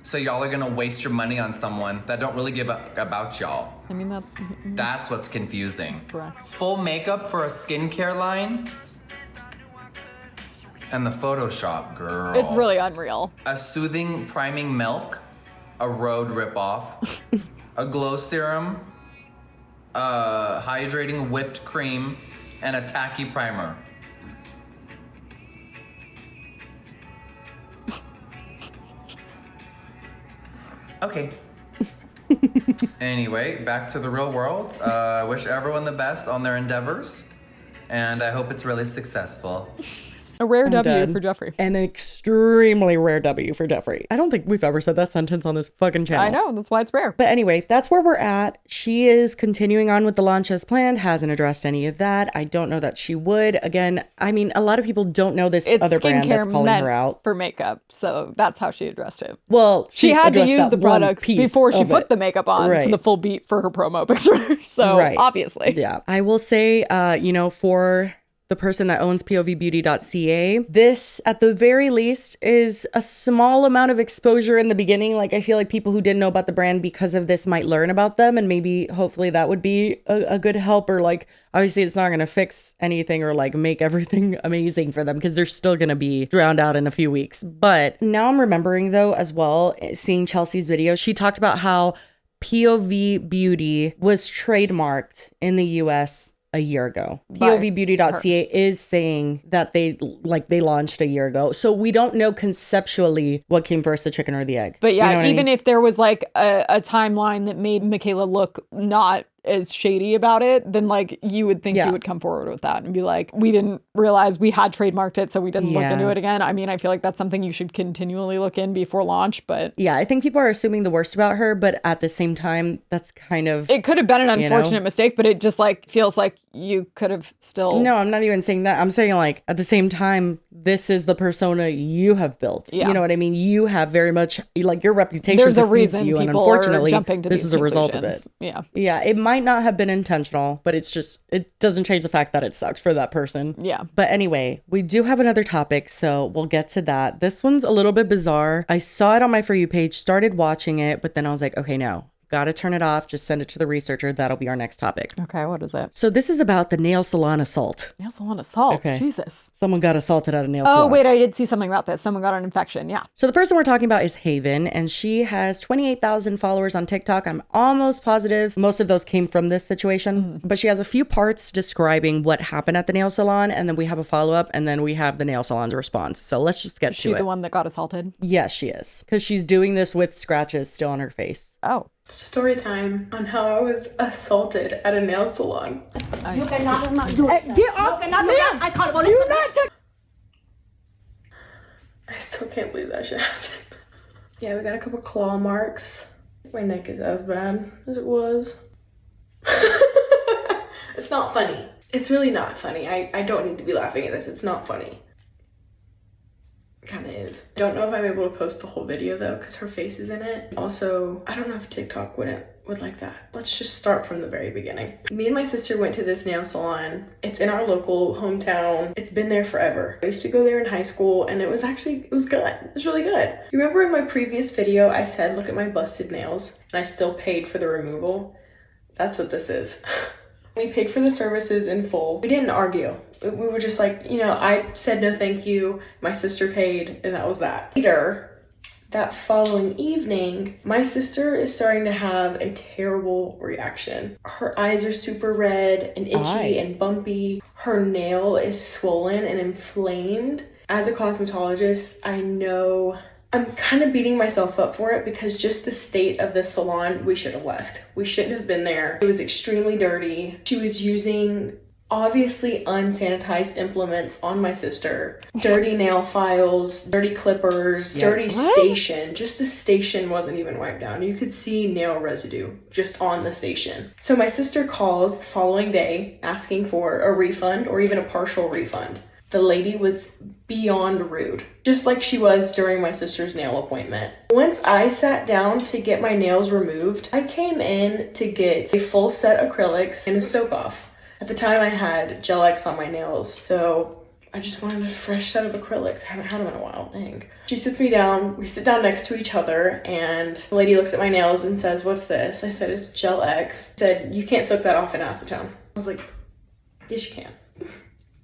So y'all are gonna waste your money on someone that don't really give a about y'all. I mean, that's what's confusing. Correct. Full makeup for a skincare line? And the Photoshop, girl. It's really unreal. A soothing priming milk, a Rhode ripoff, a glow serum, a hydrating whipped cream, and a tacky primer. Okay. Anyway, back to the real world. I wish everyone the best on their endeavors, and I hope it's really successful. A rare I'm W dead. for Jeffrey. An extremely rare W for Jeffrey. I don't think we've ever said that sentence on this fucking channel. I know, that's why it's rare. But anyway, that's where we're at. She is continuing on with the launch as planned, hasn't addressed any of that. I don't know that she would. Again, I mean, a lot of people don't know this It's other brand that's skincare calling meant her out. for makeup, so that's how she addressed it. Well, She had to addressed use that the one products piece before she of put it. the makeup on Right. for the full beat for her promo picture. So obviously. Yeah. I will say, for the person that owns povbeauty.ca, this at the very least is a small amount of exposure in the beginning. Like, I feel like people who didn't know about the brand because of this might learn about them, and maybe hopefully that would be a good help. Or like, obviously it's not going to fix anything or like make everything amazing for them, because they're still going to be drowned out in a few weeks. But now I'm remembering though as well, seeing Chelsea's video, she talked about how POV Beauty was trademarked in the US a year ago. POVbeauty.ca is saying that they launched a year ago. So we don't know conceptually what came first, the chicken or the egg. But yeah, You know what I even mean? if there was like a timeline that made Mikayla look not as shady about it, then like you would think you would come forward with that and be like, we didn't realize we had trademarked it, so we didn't look into it again. I mean, I feel like that's something you should continually look in before launch, but yeah, I think people are assuming the worst about her, but at the same time, that's kind of... It could have been an unfortunate mistake, but it just like feels like you could have still... No, I'm not even saying that. I'm saying like at the same time, this is the persona you have built. Yeah. You know what I mean? You have very much, like, your reputation There's a precedes reason you, and people unfortunately, are jumping to this these is a result of it. conclusions. Yeah. Yeah, it might not have been intentional, but it's just, it doesn't change the fact that it sucks for that person. Yeah. But anyway, we do have another topic, so we'll get to that. This one's a little bit bizarre. I saw it on my For You page, started watching it, but then I was like, okay, no. Gotta turn it off. Just send it to the researcher. That'll be our next topic. Okay, what is it? So this is about the nail salon assault. Nail salon assault. Okay. Jesus. Someone got assaulted at a nail salon. Oh, wait, I did see something about this. Someone got an infection. Yeah. So the person we're talking about is Haven, and she has 28,000 followers on TikTok. I'm almost positive most of those came from this situation, but she has a few parts describing what happened at the nail salon, and then we have a follow-up, and then we have the nail salon's response. So let's just get Is to she it. the one that got assaulted? Yes, she is, because she's doing this with scratches still on her face. Oh. Story time on how I was assaulted at a nail salon. You cannot do it. Get off! Ma'am, I call police. Do not touch. I still can't believe that shit happened. Yeah, we got a couple claw marks. My neck is as bad as it was. It's not funny. It's really not funny. I don't need to be laughing at this. It's not funny. Kind of is. I don't know if I'm able to post the whole video though, because her face is in it. Also, I don't know if TikTok would like that. Let's just start from the very beginning. Me and my sister went to this nail salon. It's in our local hometown. It's been there forever. I used to go there in high school, and it was good. It was really good. You remember in my previous video, I said, look at my busted nails, and I still paid for the removal? That's what this is. We paid for the services in full. We didn't argue. We were just like, I said no thank you. My sister paid, and that was that. Later, that following evening, my sister is starting to have a terrible reaction. Her eyes are super red and itchy and bumpy. Her nail is swollen and inflamed. As a cosmetologist, I know I'm kind of beating myself up for it, because just the state of the salon, we should have left. We shouldn't have been there. It was extremely dirty. She was using obviously unsanitized implements on my sister. Dirty nail files, dirty clippers, dirty station. Just the station wasn't even wiped down. You could see nail residue just on the station. So my sister calls the following day asking for a refund or even a partial refund. The lady was beyond rude, just like she was during my sister's nail appointment. Once I sat down to get my nails removed, I came in to get a full set of acrylics and a soak off. At the time I had Gel X on my nails, so I just wanted a fresh set of acrylics. I haven't had them in a while, dang. She sits me down, we sit down next to each other, and the lady looks at my nails and says, what's this? I said, it's Gel X. She said, you can't soak that off in acetone. I was like, yes you can.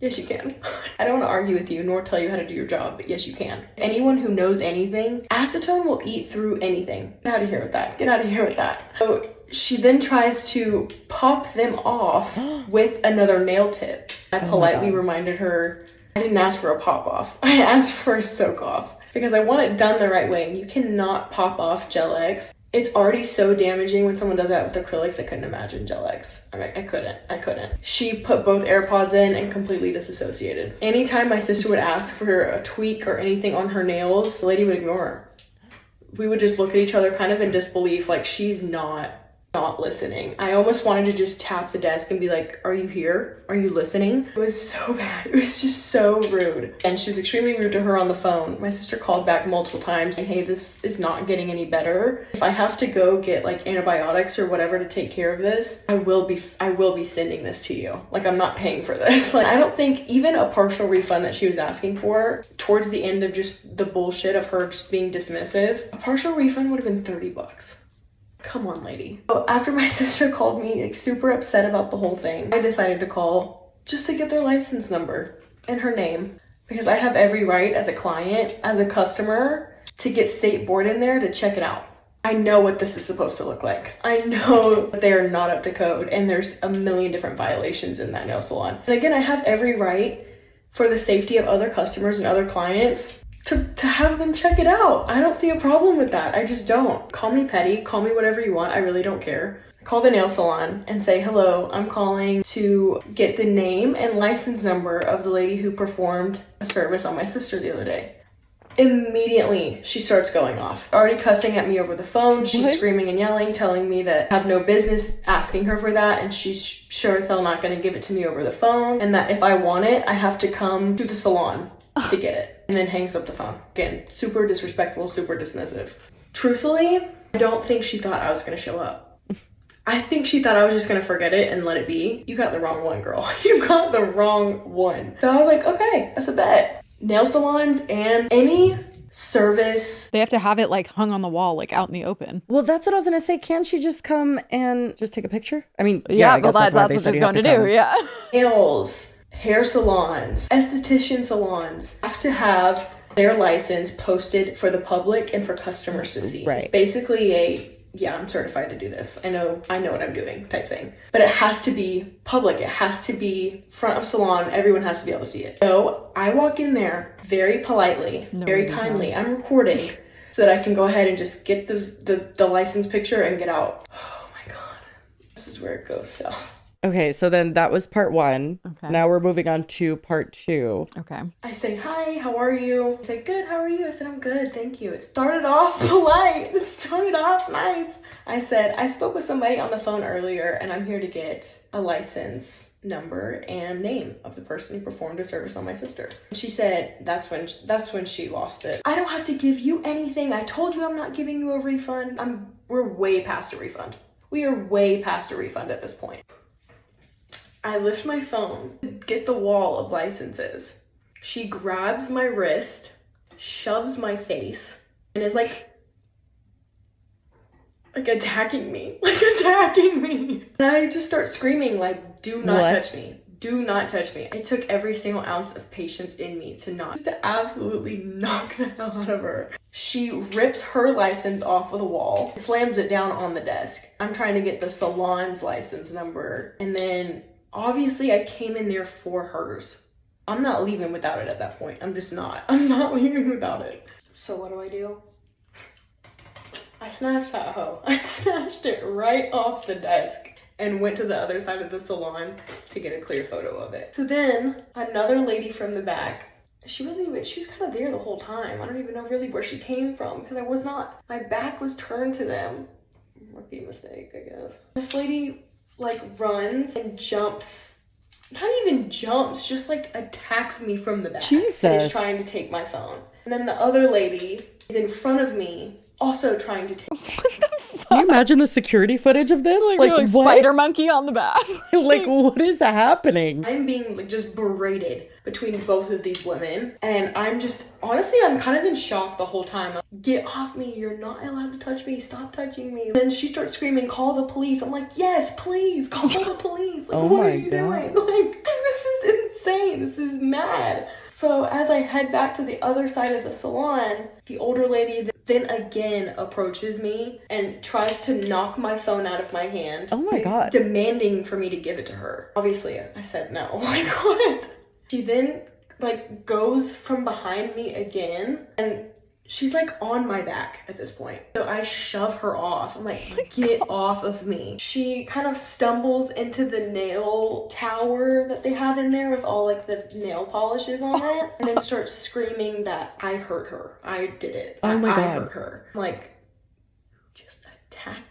Yes, you can. I don't want to argue with you nor tell you how to do your job, but yes, you can. Anyone who knows anything, acetone will eat through anything. Get out of here with that. Get out of here with that. So she then tries to pop them off with another nail tip. I politely reminded her, I didn't ask for a pop off. I asked for a soak off, because I want it done the right way. And you cannot pop off Gel X It's already so damaging when someone does that with acrylics. I couldn't imagine Gel X. I couldn't. She put both AirPods in and completely disassociated. Anytime my sister would ask for a tweak or anything on her nails, the lady would ignore her. We would just look at each other kind of in disbelief, like she's not listening. I almost wanted to just tap the desk and be like, are you here? Are you listening? It was so bad. It was just so rude. And she was extremely rude to her on the phone. My sister called back multiple times and, hey, this is not getting any better. If I have to go get like antibiotics or whatever to take care of this, I will be sending this to you. Like, I'm not paying for this. Like, I don't think even a partial refund that she was asking for towards the end of just the bullshit of her just being dismissive, a partial refund would have been $30. Come on, lady. So after my sister called me like super upset about the whole thing, I decided to call just to get their license number and her name, because I have every right as a client, as a customer, to get state board in there to check it out. I know what this is supposed to look like. I know that they are not up to code and there's a million different violations in that nail salon. And again, I have every right for the safety of other customers and other clients to have them check it out. I don't see a problem with that. I just don't. Call me petty, call me whatever you want. I really don't care. Call the nail salon and say, hello, I'm calling to get the name and license number of the lady who performed a service on my sister the other day. Immediately, she starts going off. Already cussing at me over the phone. She's screaming and yelling, telling me that I have no business asking her for that, and she's sure as hell not gonna give it to me over the phone, and that if I want it, I have to come to the salon to get it. And then hangs up the phone. Again, super disrespectful, super dismissive. Truthfully, I don't think she thought I was gonna show up. I think she thought I was just gonna forget it and let it be. You got the wrong one, girl. You got the wrong one. So I was like, okay, that's a bet. Nail salons and any service, they have to have it like hung on the wall, like out in the open. Well, that's what I was gonna say. Can't she just come and just take a picture? I mean, yeah, I guess well, that's what they she's going to do. Yeah. Nails, hair salons, esthetician salons have to have their license posted for the public and for customers to see. Right. It's basically I'm certified to do this. I know what I'm doing type thing. But it has to be public. It has to be front of salon. Everyone has to be able to see it. So I walk in there very politely, very kindly. I'm recording so that I can go ahead and just get the license picture and get out. Oh my God. This is where it goes south. Okay, so then that was part one. Okay. Now we're moving on to part two. Okay. I say, hi, how are you? I say, good, how are you? I said, I'm good, thank you. It started off polite. It started off nice. I said, I spoke with somebody on the phone earlier and I'm here to get a license number and name of the person who performed a service on my sister. She said, that's when she lost it. I don't have to give you anything. I told you I'm not giving you a refund. We're way past a refund. We are way past a refund at this point. I lift my phone to get the wall of licenses. She grabs my wrist, shoves my face, and is like attacking me. And I just start screaming like, do not touch me. Do not touch me. It took every single ounce of patience in me to absolutely knock the hell out of her. She rips her license off of the wall, slams it down on the desk. I'm trying to get the salon's license number, and then obviously I came in there for hers. I'm not leaving without it at that point. I'm not leaving without it. So what do? I snatched that hoe. I snatched it right off the desk and went to the other side of the salon to get a clear photo of it. So then another lady from the back, she was kind of there the whole time. I don't even know really where she came from because my back was turned to them. Rookie mistake, I guess. This lady runs and jumps, not even jumps, just attacks me from the back. Jesus. And is trying to take my phone. And then the other lady is in front of me, also trying to take. What the fuck? Can you imagine the security footage of this? Like what? spider monkey on the back. What is happening? I'm being just berated between both of these women, and I'm kind of in shock the whole time. Get off me, you're not allowed to touch me, stop touching me. Then she starts screaming, call the police. I'm like, yes, please, call the police. Oh what my are you God. doing? This is insane, this is mad. So as I head back to the other side of the salon, the older lady then again approaches me and tries to knock my phone out of my hand. Oh my God. Demanding for me to give it to her. Obviously, I said no. What? She then goes from behind me again and she's like on my back at this point. So I shove her off. I'm like, get off of me. She kind of stumbles into the nail tower that they have in there with all like the nail polishes on it, and then starts screaming that I hurt her. I did it. Oh my God. I hurt her. I'm like,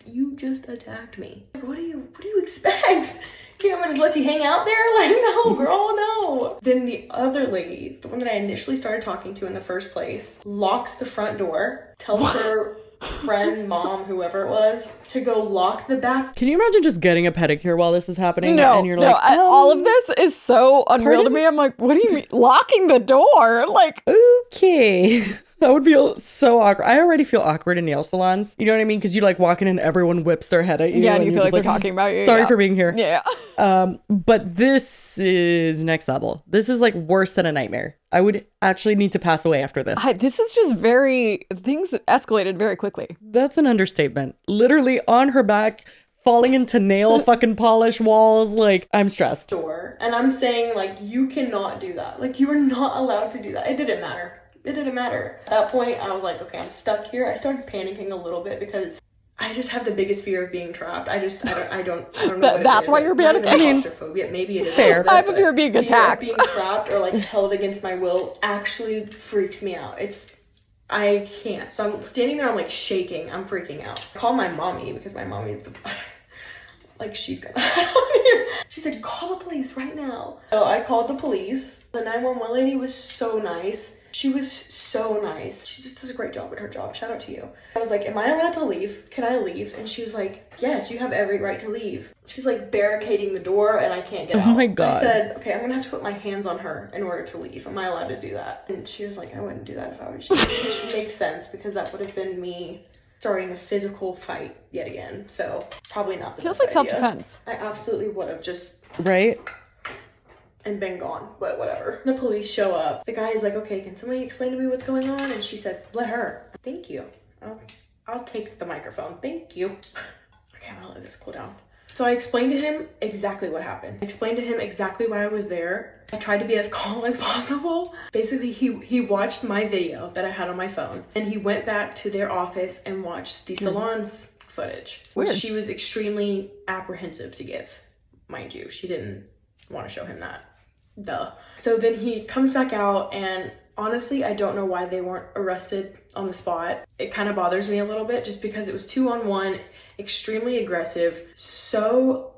you just attacked me. Like, what do you expect? You know, I'm gonna just let you hang out there? Like, no, girl, no. Then the other lady, the one that I initially started talking to in the first place, locks the front door, tells her friend, mom, whoever it was, to go lock the back. Can you imagine just getting a pedicure while this is happening? No, and you're like, all of this is so unreal to me. I'm like, what do you mean? Locking the door? Like, okay. That would feel so awkward. I already feel awkward in nail salons. You know what I mean? Because you like walk in and everyone whips their head at you. Yeah, and you feel you're like just they're talking about you. Sorry yeah. for being here. Yeah. But this is next level. This is like worse than a nightmare. I would actually need to pass away after this. This is just things escalated very quickly. That's an understatement. Literally on her back, falling into nail fucking polish walls. Like, I'm stressed. And I'm saying, like, you cannot do that. Like, you are not allowed to do that. It didn't matter. It didn't matter. At that point, I was like, okay, I'm stuck here. I started panicking a little bit because I just have the biggest fear of being trapped. I don't know. That's why you're panicking. I mean, claustrophobia. Maybe it is fair. I have a fear of being attacked. Being trapped or like held against my will actually freaks me out. I can't. So I'm standing there. I'm like shaking. I'm freaking out. I call my mommy because my mommy's like, she's gonna. She said, call the police right now. So I called the police. The 911 lady was so nice. She was so nice. She just does a great job at her job. Shout out to you. I was like, am I allowed to leave? Can I leave? And she was like, yes, you have every right to leave. She's like barricading the door and I can't get out. Oh my God. I said, okay, I'm gonna have to put my hands on her in order to leave. Am I allowed to do that? And she was like, I wouldn't do that if I was you. Which makes sense because that would have been me starting a physical fight yet again. So probably not the Feels best like idea. self-defense. I absolutely would have just Right? and been gone, but whatever. The police show up. The guy is like, okay, can somebody explain to me what's going on? And she said, let her. Thank you. I'll take the microphone. Thank you. Okay, I'm gonna let this cool down. So I explained to him exactly what happened. I explained to him exactly why I was there. I tried to be as calm as possible. Basically, he watched my video that I had on my phone, and he went back to their office and watched the salon's footage, which she was extremely apprehensive to give, mind you. She didn't want to show him that. Duh. So then he comes back out, and honestly, I don't know why they weren't arrested on the spot. It kind of bothers me a little bit just because it was 2-on-1, extremely aggressive, so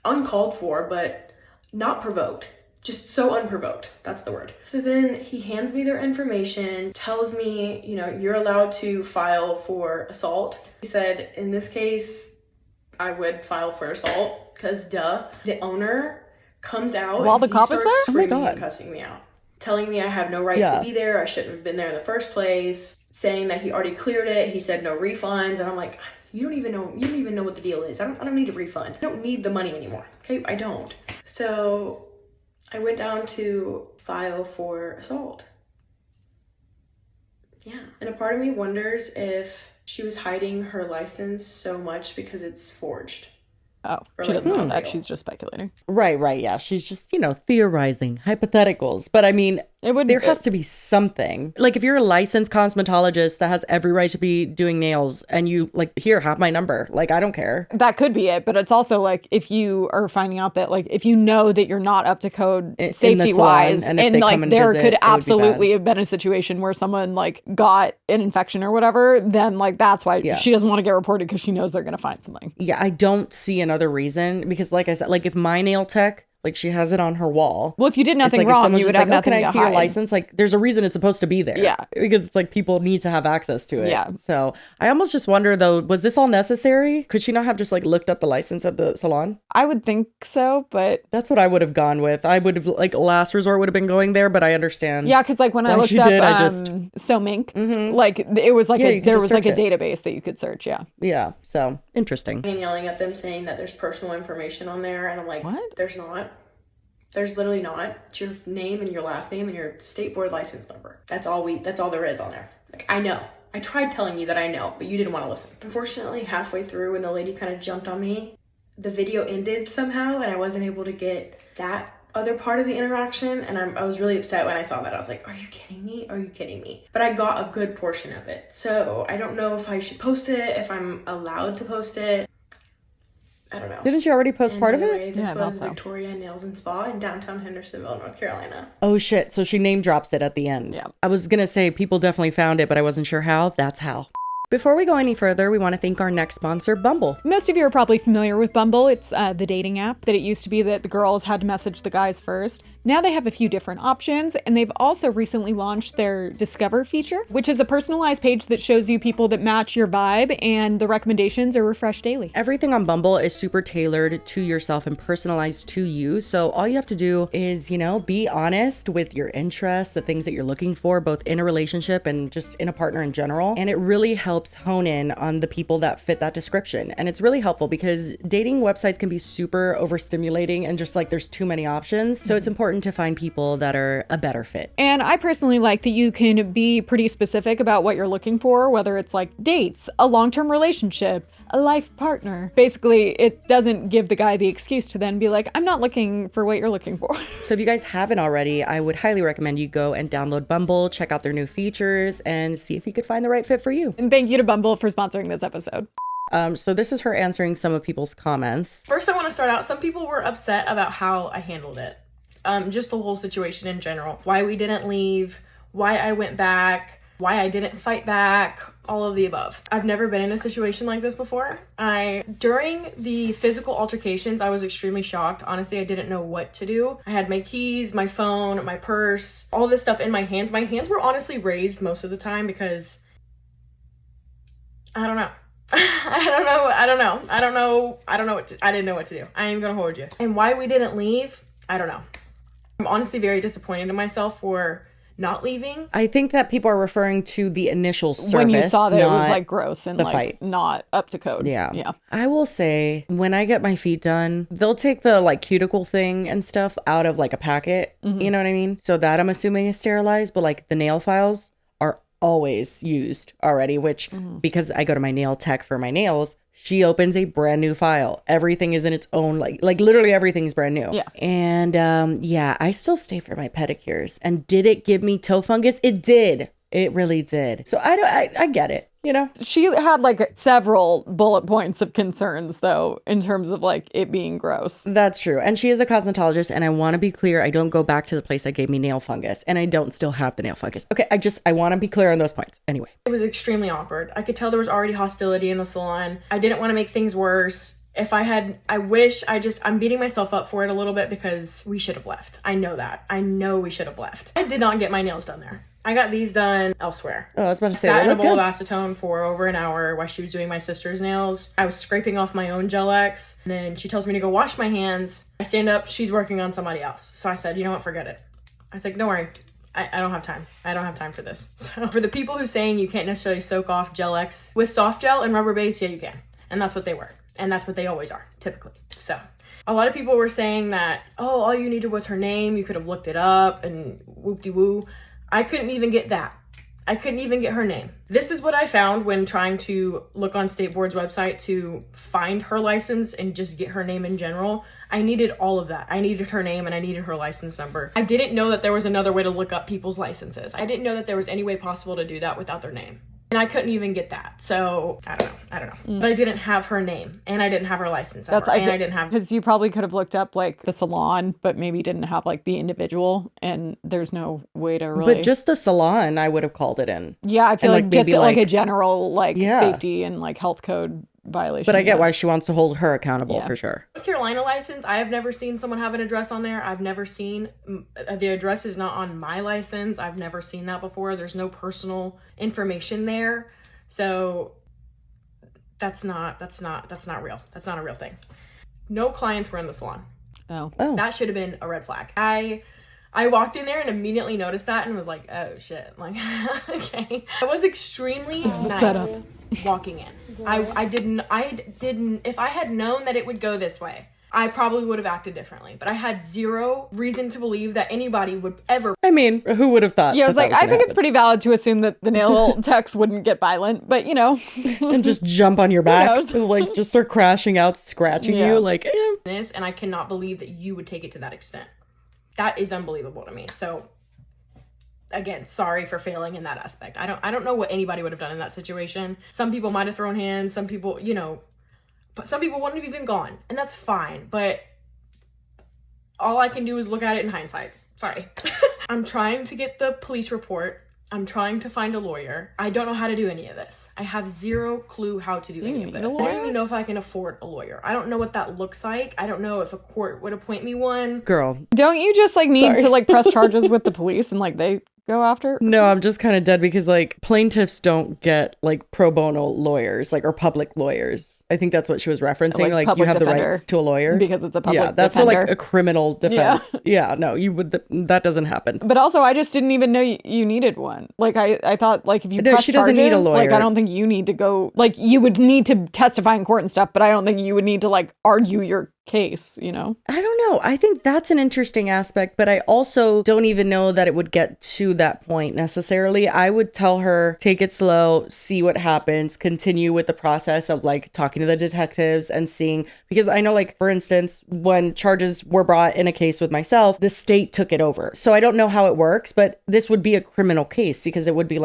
uncalled for, but not provoked. Just so unprovoked. That's the word. So then he hands me their information, tells me, you're allowed to file for assault. He said, in this case, I would file for assault because duh. The owner comes out while the cop is there? Oh my God. And cussing me out, telling me I have no right to be there. I shouldn't have been there in the first place, saying that he already cleared it. He said no refunds. And I'm like, you don't even know what the deal is. I don't need a refund. I don't need the money anymore. Okay, I don't. So I went down to file for assault. Yeah. And a part of me wonders if she was hiding her license so much because it's forged. Oh, Or she like doesn't know not that. real. She's just speculating. Right. Yeah. She's just, theorizing, hypotheticals. But I mean, there has to be something. Like, if you're a licensed cosmetologist that has every right to be doing nails and you, like, here, have my number. Like, I don't care. That could be it. But it's also, like, if you are finding out that, like, if you know that you're not up to code safety-wise, salon, and if they come and there visit, could it would be absolutely bad. have been a situation where someone, like, got an infection or whatever, then, like, that's why she doesn't want to get reported because she knows they're going to find something. Yeah, I don't see another reason because, like I said, like, if my nail tech, like, she has it on her wall. Well, if you did It's nothing like if wrong, someone's you would just have like, nothing can to I see hide. your license? Like, there's a reason it's supposed to be there. Yeah. Because it's like people need to have access to it. Yeah. So I almost just wonder, though, was this all necessary? Could she not have just, like, looked up the license of the salon? I would think so, but That's what I would have gone with. I would have, like, last resort would have been going there, but I understand. yeah, because, like, when I Why looked she up did, I just- So Mink, like, it was like Yeah, you could there just was like a search it. database that you could search. Yeah. Yeah. So interesting. And yelling at them saying that there's personal information on there, and I'm like, What? There's not. There's literally not. It's your name and your last name and your state board license number. That's all there is on there. Like, I know. I tried telling you that I know, but you didn't want to listen. Unfortunately, halfway through when the lady kind of jumped on me, the video ended somehow and I wasn't able to get that other part of the interaction, and I was really upset when I saw that. I was like, are you kidding me? Are you kidding me? But I got a good portion of it. So I don't know if I should post it, if I'm allowed to post it. I don't know. Didn't she already post part of it? Anyway, this Yeah, I was thought so. Victoria Nails and Spa in downtown Hendersonville, North Carolina. Oh shit. So she name drops it at the end. Yeah. I was gonna say people definitely found it, but I wasn't sure how. That's how. Before we go any further, we want to thank our next sponsor, Bumble. Most of you are probably familiar with Bumble. It's the dating app that it used to be that the girls had to message the guys first. Now they have a few different options, and they've also recently launched their Discover feature, which is a personalized page that shows you people that match your vibe, and the recommendations are refreshed daily. Everything on Bumble is super tailored to yourself and personalized to you. So all you have to do is, be honest with your interests, the things that you're looking for, both in a relationship and just in a partner in general. And it really helps hone in on the people that fit that description. And it's really helpful because dating websites can be super overstimulating and just like there's too many options. So it's important to find people that are a better fit. And I personally like that you can be pretty specific about what you're looking for, whether it's like dates, a long-term relationship, a life partner. Basically, it doesn't give the guy the excuse to then be like, I'm not looking for what you're looking for. So if you guys haven't already, I would highly recommend you go and download Bumble, check out their new features, and see if you could find the right fit for you. And thank you to Bumble for sponsoring this episode. So this is her answering some of people's comments. First, I want to start out, some people were upset about how I handled it. Just the whole situation in general. Why we didn't leave, why I went back, why I didn't fight back, all of the above. I've never been in a situation like this before. During the physical altercations, I was extremely shocked. Honestly, I didn't know what to do. I had my keys, my phone, my purse, all this stuff in my hands. My hands were honestly raised most of the time because I don't know. I didn't know what to do. I ain't even gonna hold you. And why we didn't leave, I don't know. I'm honestly very disappointed in myself for not leaving. I think that people are referring to the initial service. When you saw that it was like gross and the like fight. not up to code. Yeah. I will say when I get my feet done, they'll take the like cuticle thing and stuff out of like a packet. You know what I mean? So that I'm assuming is sterilized, but like the nail files are always used already, which because I go to my nail tech for my nails, she opens a brand new file. Everything is in its own, like literally everything's brand new. Yeah. And I still stay for my pedicures. And did it give me toe fungus? It did. It really did. So I get it. She had like several bullet points of concerns though, in terms of like it being gross. That's true. And she is a cosmetologist. And I want to be clear, I don't go back to the place that gave me nail fungus. And I don't still have the nail fungus. Okay, I want to be clear on those points. Anyway. It was extremely awkward. I could tell there was already hostility in the salon. I didn't want to make things worse. I'm beating myself up for it a little bit because we should have left. I know that. I know we should have left. I did not get my nails done there. I got these done elsewhere. Oh, I was about to say, sat in a that bowl of good. acetone for over an hour while she was doing my sister's nails. I was scraping off my own Gel X, and then she tells me to go wash my hands. I stand up, she's working on somebody else. So I said, you know what, forget it. I was like, don't worry, I don't have time. I don't have time for this. So for the people who saying you can't necessarily soak off Gel X with soft gel and rubber base, yeah, you can. And that's what they were. And that's what they always are, typically. So a lot of people were saying that, oh, all you needed was her name. You could have looked it up and whoop-de-woo. I couldn't even get that. I couldn't even get her name. This is what I found when trying to look on State Board's website to find her license and just get her name in general. I needed all of that. I needed her name and I needed her license number. I didn't know that there was another way to look up people's licenses. I didn't know that there was any way possible to do that without their name. And I couldn't even get that. So I don't know. But I didn't have her name and I didn't have her license number. I didn't have, because you probably could have looked up like the salon, but maybe didn't have like the individual, and there's no way to really. But just the salon, I would have called it in. Yeah, I feel And, like just maybe, like a general like Yeah. safety and like health code violation. But I get why she wants to hold her accountable for sure. North Carolina license, I have never seen someone have an address on there. I've never seen, the address is not on my license. I've never seen that before. There's no personal information there. So that's not real. That's not a real thing. No clients were in the salon. Oh. That should have been a red flag. I walked in there and immediately noticed that and was like, oh shit. Like, okay. I was extremely It was a nice setup. walking in. I didn't, if I had known that it would go this way, I probably would have acted differently, but I had zero reason to believe that anybody would ever. I mean, who would have thought? Yeah, I was that like, that I gonna think it's happen? pretty valid to assume that the nail techs wouldn't get violent, but you know. And just jump on your back, knows? and, like just start crashing out, scratching Yeah. you, like. This, and I cannot believe that you would take it to that extent. That is unbelievable to me. So again, sorry for failing in that aspect. I don't know what anybody would have done in that situation. Some people might have thrown hands, some people, but some people wouldn't have even gone, and that's fine. But all I can do is look at it in hindsight. Sorry. I'm trying to get the police report. I'm trying to find a lawyer. I don't know how to do any of this. I have zero clue how to do any of this. I don't even know if I can afford a lawyer. I don't know what that looks like. I don't know if a court would appoint me one. Girl. Don't you just need to press charges with the police and they go after? No, I'm just kind of dead because plaintiffs don't get pro bono lawyers, or public lawyers. I think that's what she was referencing. You have defender, the right to a lawyer because it's a public defender. Yeah, that's defender. for a criminal defense. Yeah, no, you would. That doesn't happen. But also, I just didn't even know you needed one. I thought if you press she charges, doesn't need a lawyer. I don't think you need to go. You would need to testify in court and stuff, but I don't think you would need to argue your case. I don't know. I think that's an interesting aspect, but I also don't even know that it would get to that point necessarily. I would tell her, take it slow, see what happens, continue with the process of talking to the detectives and seeing, because I know for instance, when charges were brought in a case with myself, the state took it over. So I don't know how it works, but this would be a criminal case because it would be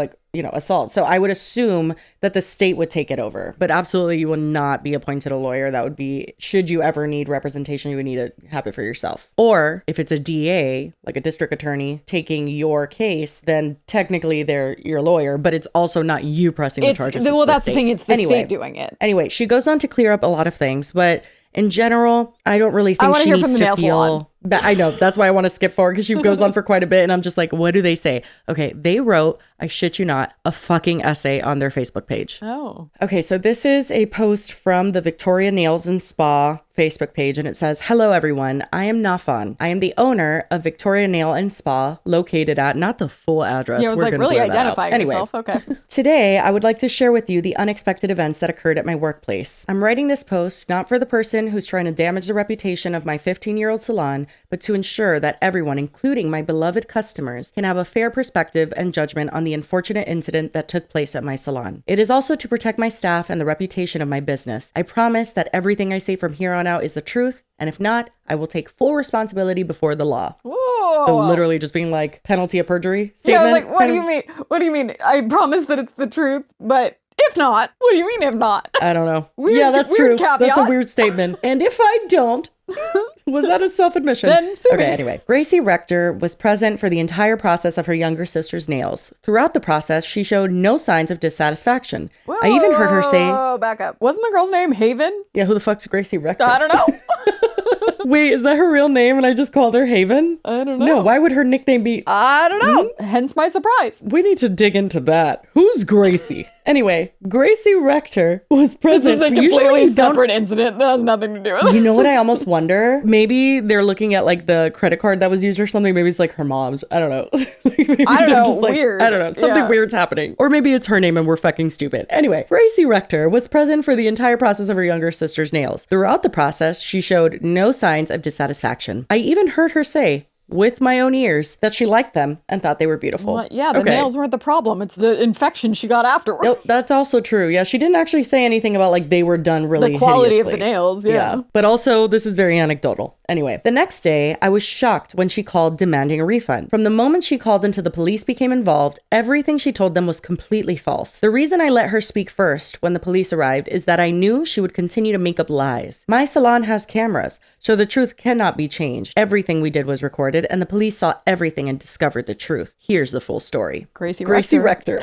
assault. So I would assume that the state would take it over, but absolutely you will not be appointed a lawyer. That would be, should you ever need representation, you would need to have it for yourself. Or if it's a DA, a district attorney taking your case, then technically they're your lawyer, but it's also not you pressing the charges. Well, that's the thing. It's the state doing it. Anyway, she goes on to clear up a lot of things, but in general, I don't really think she needs to feel... I know, that's why I want to skip forward because she goes on for quite a bit and I'm just what do they say? Okay, they wrote, I shit you not, a fucking essay on their Facebook page. Oh. Okay, so this is a post from the Victoria Nails and Spa Facebook page and it says, hello everyone, I am Nafan. I am the owner of Victoria Nail and Spa located at, not the full address. Yeah, it was really identifying yourself. Okay. Today, I would like to share with you the unexpected events that occurred at my workplace. I'm writing this post not for the person who's trying to damage the reputation of my 15-year-old salon, but to ensure that everyone, including my beloved customers, can have a fair perspective and judgment on the unfortunate incident that took place at my salon. It is also to protect my staff and the reputation of my business. I promise that everything I say from here on out is the truth, and if not, I will take full responsibility before the law. Whoa. So literally just being penalty of perjury statement. Yeah, I was what do you mean? What do you mean? I promise that it's the truth, but if not, what do you mean if not? I don't know. Weird, that's weird true. Caveat. That's a weird statement. And if I don't, was that a self-admission? Then sue me. Okay, anyway. Gracie Rector was present for the entire process of her younger sister's nails. Throughout the process, she showed no signs of dissatisfaction. Whoa, I even heard her say... back up. Wasn't the girl's name Haven? Yeah, who the fuck's Gracie Rector? I don't know. Wait, is that her real name and I just called her Haven? I don't know. No, why would her nickname be... I don't know. Hence my surprise. We need to dig into that. Who's Gracie? Anyway, Gracie Rector was present. This is a completely separate incident that has nothing to do with it. You know what I almost wonder? Maybe they're looking at the credit card that was used or something. Maybe it's her mom's. I don't know. I don't know. Weird. I don't know. Something weird's happening. Or maybe it's her name and we're fucking stupid. Anyway, Gracie Rector was present for the entire process of her younger sister's nails. Throughout the process, she showed no signs of dissatisfaction. I even heard her say, with my own ears, that she liked them and thought they were beautiful. Well, yeah, the nails weren't the problem. It's the infection she got afterwards. Nope, that's also true. Yeah, she didn't actually say anything about they were done really the quality hideously. Of the nails, yeah. But also, this is very anecdotal. Anyway, the next day, I was shocked when she called demanding a refund. From the moment she called until the police became involved, everything she told them was completely false. The reason I let her speak first when the police arrived is that I knew she would continue to make up lies. My salon has cameras, so the truth cannot be changed. Everything we did was recorded, and the police saw everything and discovered the truth. Here's the full story. Gracie Rector.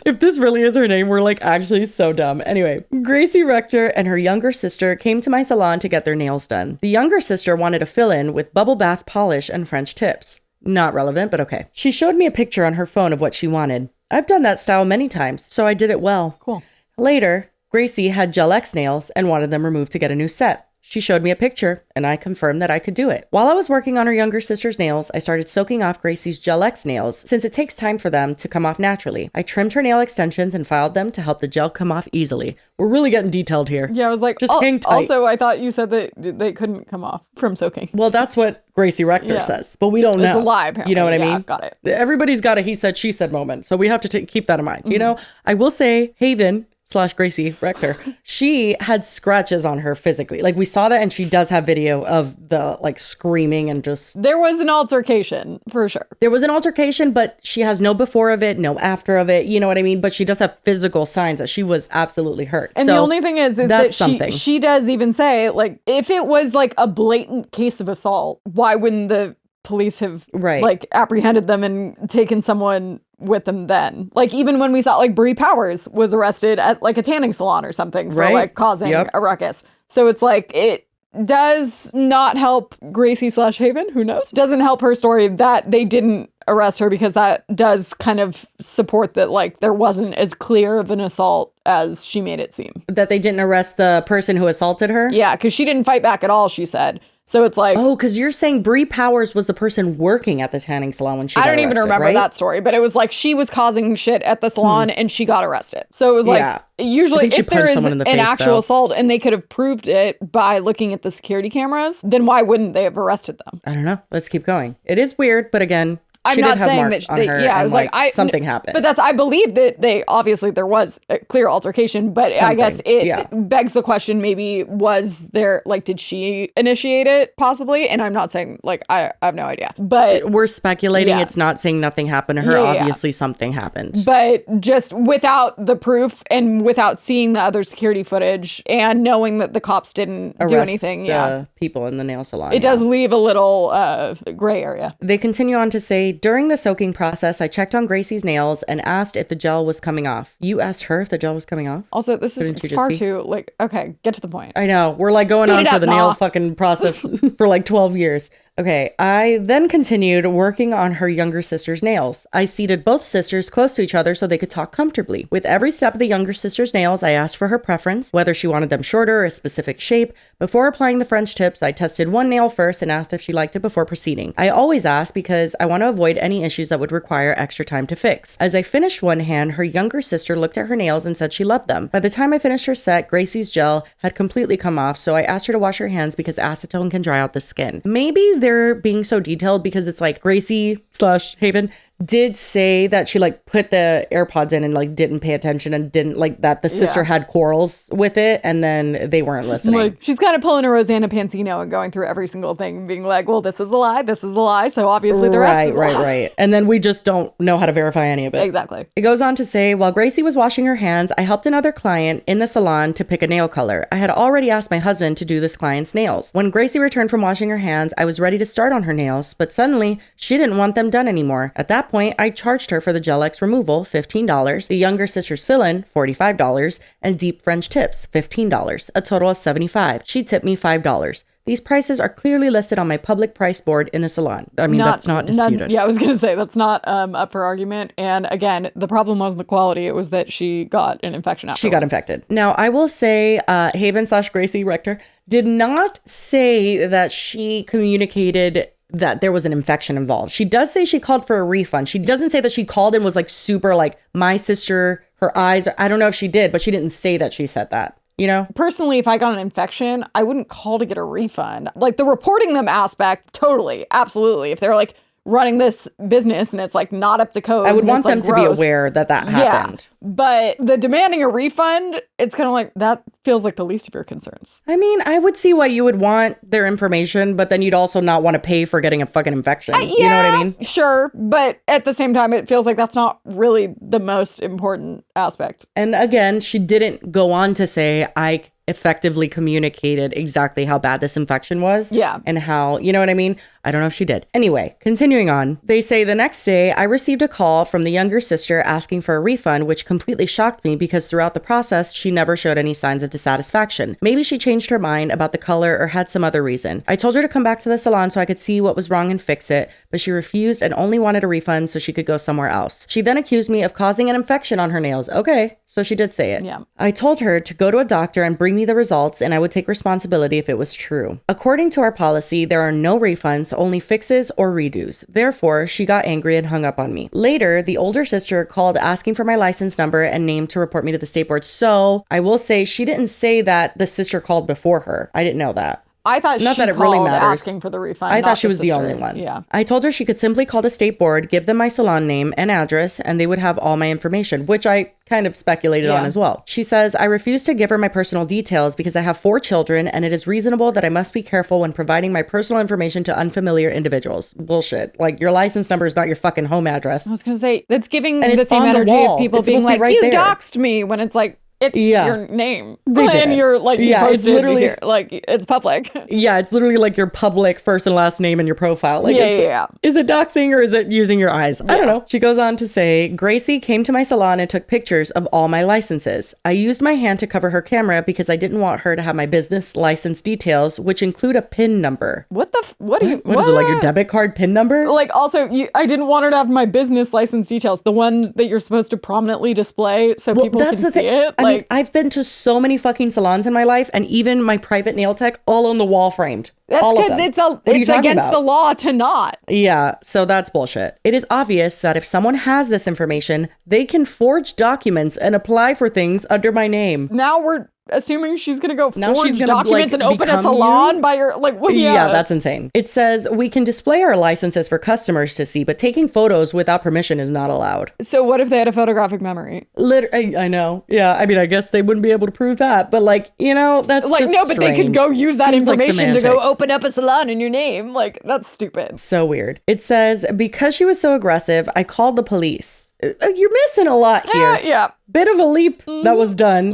If this really is her name, we're actually so dumb. Anyway, Gracie Rector and her younger sister came to my salon to get their nails done. The younger sister wanted a fill-in with bubble bath polish and French tips. Not relevant, but okay. She showed me a picture on her phone of what she wanted. I've done that style many times, so I did it well. Cool. Later, Gracie had Gel X nails and wanted them removed to get a new set. She showed me a picture, and I confirmed that I could do it. While I was working on her younger sister's nails, I started soaking off Gracie's Gel X nails, since it takes time for them to come off naturally. I trimmed her nail extensions and filed them to help the gel come off easily. We're really getting detailed here. Yeah, I was like, just hang tight. Also, I thought you said that they couldn't come off from soaking. Well, that's what Gracie Rector says, but we don't know. It's a lie, apparently. You know what I mean? Got it. Everybody's got a he said, she said moment, so we have to keep that in mind. You know, I will say Haven slash Gracie Rector, she had scratches on her physically. Like we saw that, and she does have video of the like screaming and just. There was an altercation for sure. There was an altercation, but she has no before of it, no after of it. You know what I mean? But she does have physical signs that she was absolutely hurt. And so the only thing is that she does even say, like, if it was like a blatant case of assault, why wouldn't the police have like apprehended them and taken someone with them then? Like, even when we saw like Bree Powers was arrested at like a tanning salon or something for like causing a ruckus. So it's like, it does not help Gracie slash Haven, who knows, doesn't help her story that they didn't arrest her, because that does kind of support that like there wasn't as clear of an assault as she made it seem. That they didn't arrest the person who assaulted her? Yeah, because she didn't fight back at all, she said. So it's like... Oh, because you're saying Bree Powers was the person working at the tanning salon when she got I don't arrested, even remember that story, but it was like she was causing shit at the salon and she got arrested. So it was like, usually if there is an actual assault and they could have proved it by looking at the security cameras, then why wouldn't they have arrested them? I don't know. Let's keep going. It is weird, but again... I'm not saying that I was like something happened. But I believe that there was a clear altercation, but I guess it begs the question, maybe was there, like, did she initiate it possibly? And I'm not saying, like, I have no idea, but we're speculating. It's not saying nothing happened to her. Obviously something happened, but just without the proof and without seeing the other security footage and knowing that the cops didn't do anything. The people in the nail salon. It does leave a little gray area. They continue on to say, during the soaking process, I checked on Gracie's nails and asked if the gel was coming off. You asked her if the gel was coming off? Also, this is far too, like, okay, get to the point. I know. We're like going on for the nail fucking process for like 12 years. Okay, I then continued working on her younger sister's nails. I seated both sisters close to each other so they could talk comfortably. With every step of the younger sister's nails, I asked for her preference, whether she wanted them shorter or a specific shape. Before applying the French tips, I tested one nail first and asked if she liked it before proceeding. I always ask because I want to avoid any issues that would require extra time to fix. As I finished one hand, her younger sister looked at her nails and said she loved them. By the time I finished her set, Gracie's gel had completely come off, so I asked her to wash her hands because acetone can dry out the skin. Maybe they're being so detailed because it's like Gracie slash Haven did say that she like put the AirPods in and like didn't pay attention and didn't like that the sister had quarrels with it and then they weren't listening. Like, she's kind of pulling a Rosanna Pansino and going through every single thing and being like, well, this is a lie, so obviously the rest is a lie. Right. And then we just don't know how to verify any of it. Exactly. It goes on to say, while Gracie was washing her hands, I helped another client in the salon to pick a nail color. I had already asked my husband to do this client's nails. When Gracie returned from washing her hands, I was ready to start on her nails, but suddenly she didn't want them done anymore. At that point, I charged her for the Gel X removal, $15, the younger sister's fill-in, $45, and deep French tips, $15, a total of $75. She tipped me $5. These prices are clearly listed on my public price board in the salon. I mean, that's not disputed. I was going to say, that's not up for argument. And again, the problem wasn't the quality. It was that she got an infection afterwards. She got infected. Now, I will say Haven slash Gracie Rector did not say that she communicated that there was an infection involved. She does say she called for a refund. She doesn't say that she called and was like super like, my sister, her eyes. I don't know if she did, but she didn't say that she said that. You know, personally, if I got an infection, I wouldn't call to get a refund. Like the reporting them aspect, totally, absolutely. If they're like running this business and it's like not up to code, I would want them to be aware that happened. Yeah, but the demanding a refund, it's kind of like that feels like the least of your concerns. I mean, I would see why you would want their information, but then you'd also not want to pay for getting a fucking infection. You know what I mean? Sure, but at the same time, it feels like that's not really the most important aspect. And again, she didn't go on to say, I effectively communicated exactly how bad this infection was. Yeah. And how, you know what I mean? I don't know if she did. Anyway, continuing on. They say the next day, I received a call from the younger sister asking for a refund, which completely shocked me because throughout the process, she never showed any signs of dissatisfaction. Maybe she changed her mind about the color or had some other reason. I told her to come back to the salon so I could see what was wrong and fix it, but she refused and only wanted a refund so she could go somewhere else. She then accused me of causing an infection on her nails. Okay, so she did say it. Yeah. I told her to go to a doctor and bring me the results and I would take responsibility if it was true. According to our policy, there are no refunds, only fixes or redos. Therefore, she got angry and hung up on me. Later, the older sister called asking for my license number and name to report me to the state board. So I will say she didn't say that the sister called before her. I didn't know that. I thought Not she that it really called matters. asking for the refund. I not thought she the was the sister. only one. Yeah. I told her she could simply call the state board, give them my salon name and address, and they would have all my information, which I kind of speculated on as well. She says, I refuse to give her my personal details because I have 4 children and it is reasonable that I must be careful when providing my personal information to unfamiliar individuals. Bullshit. Like, your license number is not your fucking home address. I was going to say, that's giving And the it's same on the energy wall. of people It's being supposed to be like, right you there. doxed me, when it's like, it's your name. They and did. you're like, you Yeah, it's posted literally- here. Like, it's public. Yeah, it's literally like your public first and last name and your profile. Like, Yeah. Is it doxing or is it using your eyes? I don't know. She goes on to say, Gracie came to my salon and took pictures of all my licenses. I used my hand to cover her camera because I didn't want her to have my business license details, which include a PIN number. What the, what do you, What is it, like your debit card PIN number? Like, also, I didn't want her to have my business license details, the ones that you're supposed to prominently display so people can see it. I Like, mean, I've been to so many fucking salons in my life, and even my private nail tech, all on the wall framed. that's All of because them. it's What are you it's talking against about? the law to not. Yeah, so that's bullshit. It is obvious that if someone has this information, they can forge documents and apply for things under my name. Now we're assuming she's gonna go Now forge she's gonna, documents like, and open a become salon you? by your like. Well, Yeah, that's insane. It says we can display our licenses for customers to see, but taking photos without permission is not allowed. So what if they had a photographic memory? I know. Yeah, I mean, I guess they wouldn't be able to prove that, but like, you know, that's Like, just no, but they could strange. go use that Seems like information to go semantics. open up a salon in your name. Like, that's stupid. So weird. It says, because she was so aggressive, I called the police. You're missing a lot here. Yeah. Bit of a leap that was done.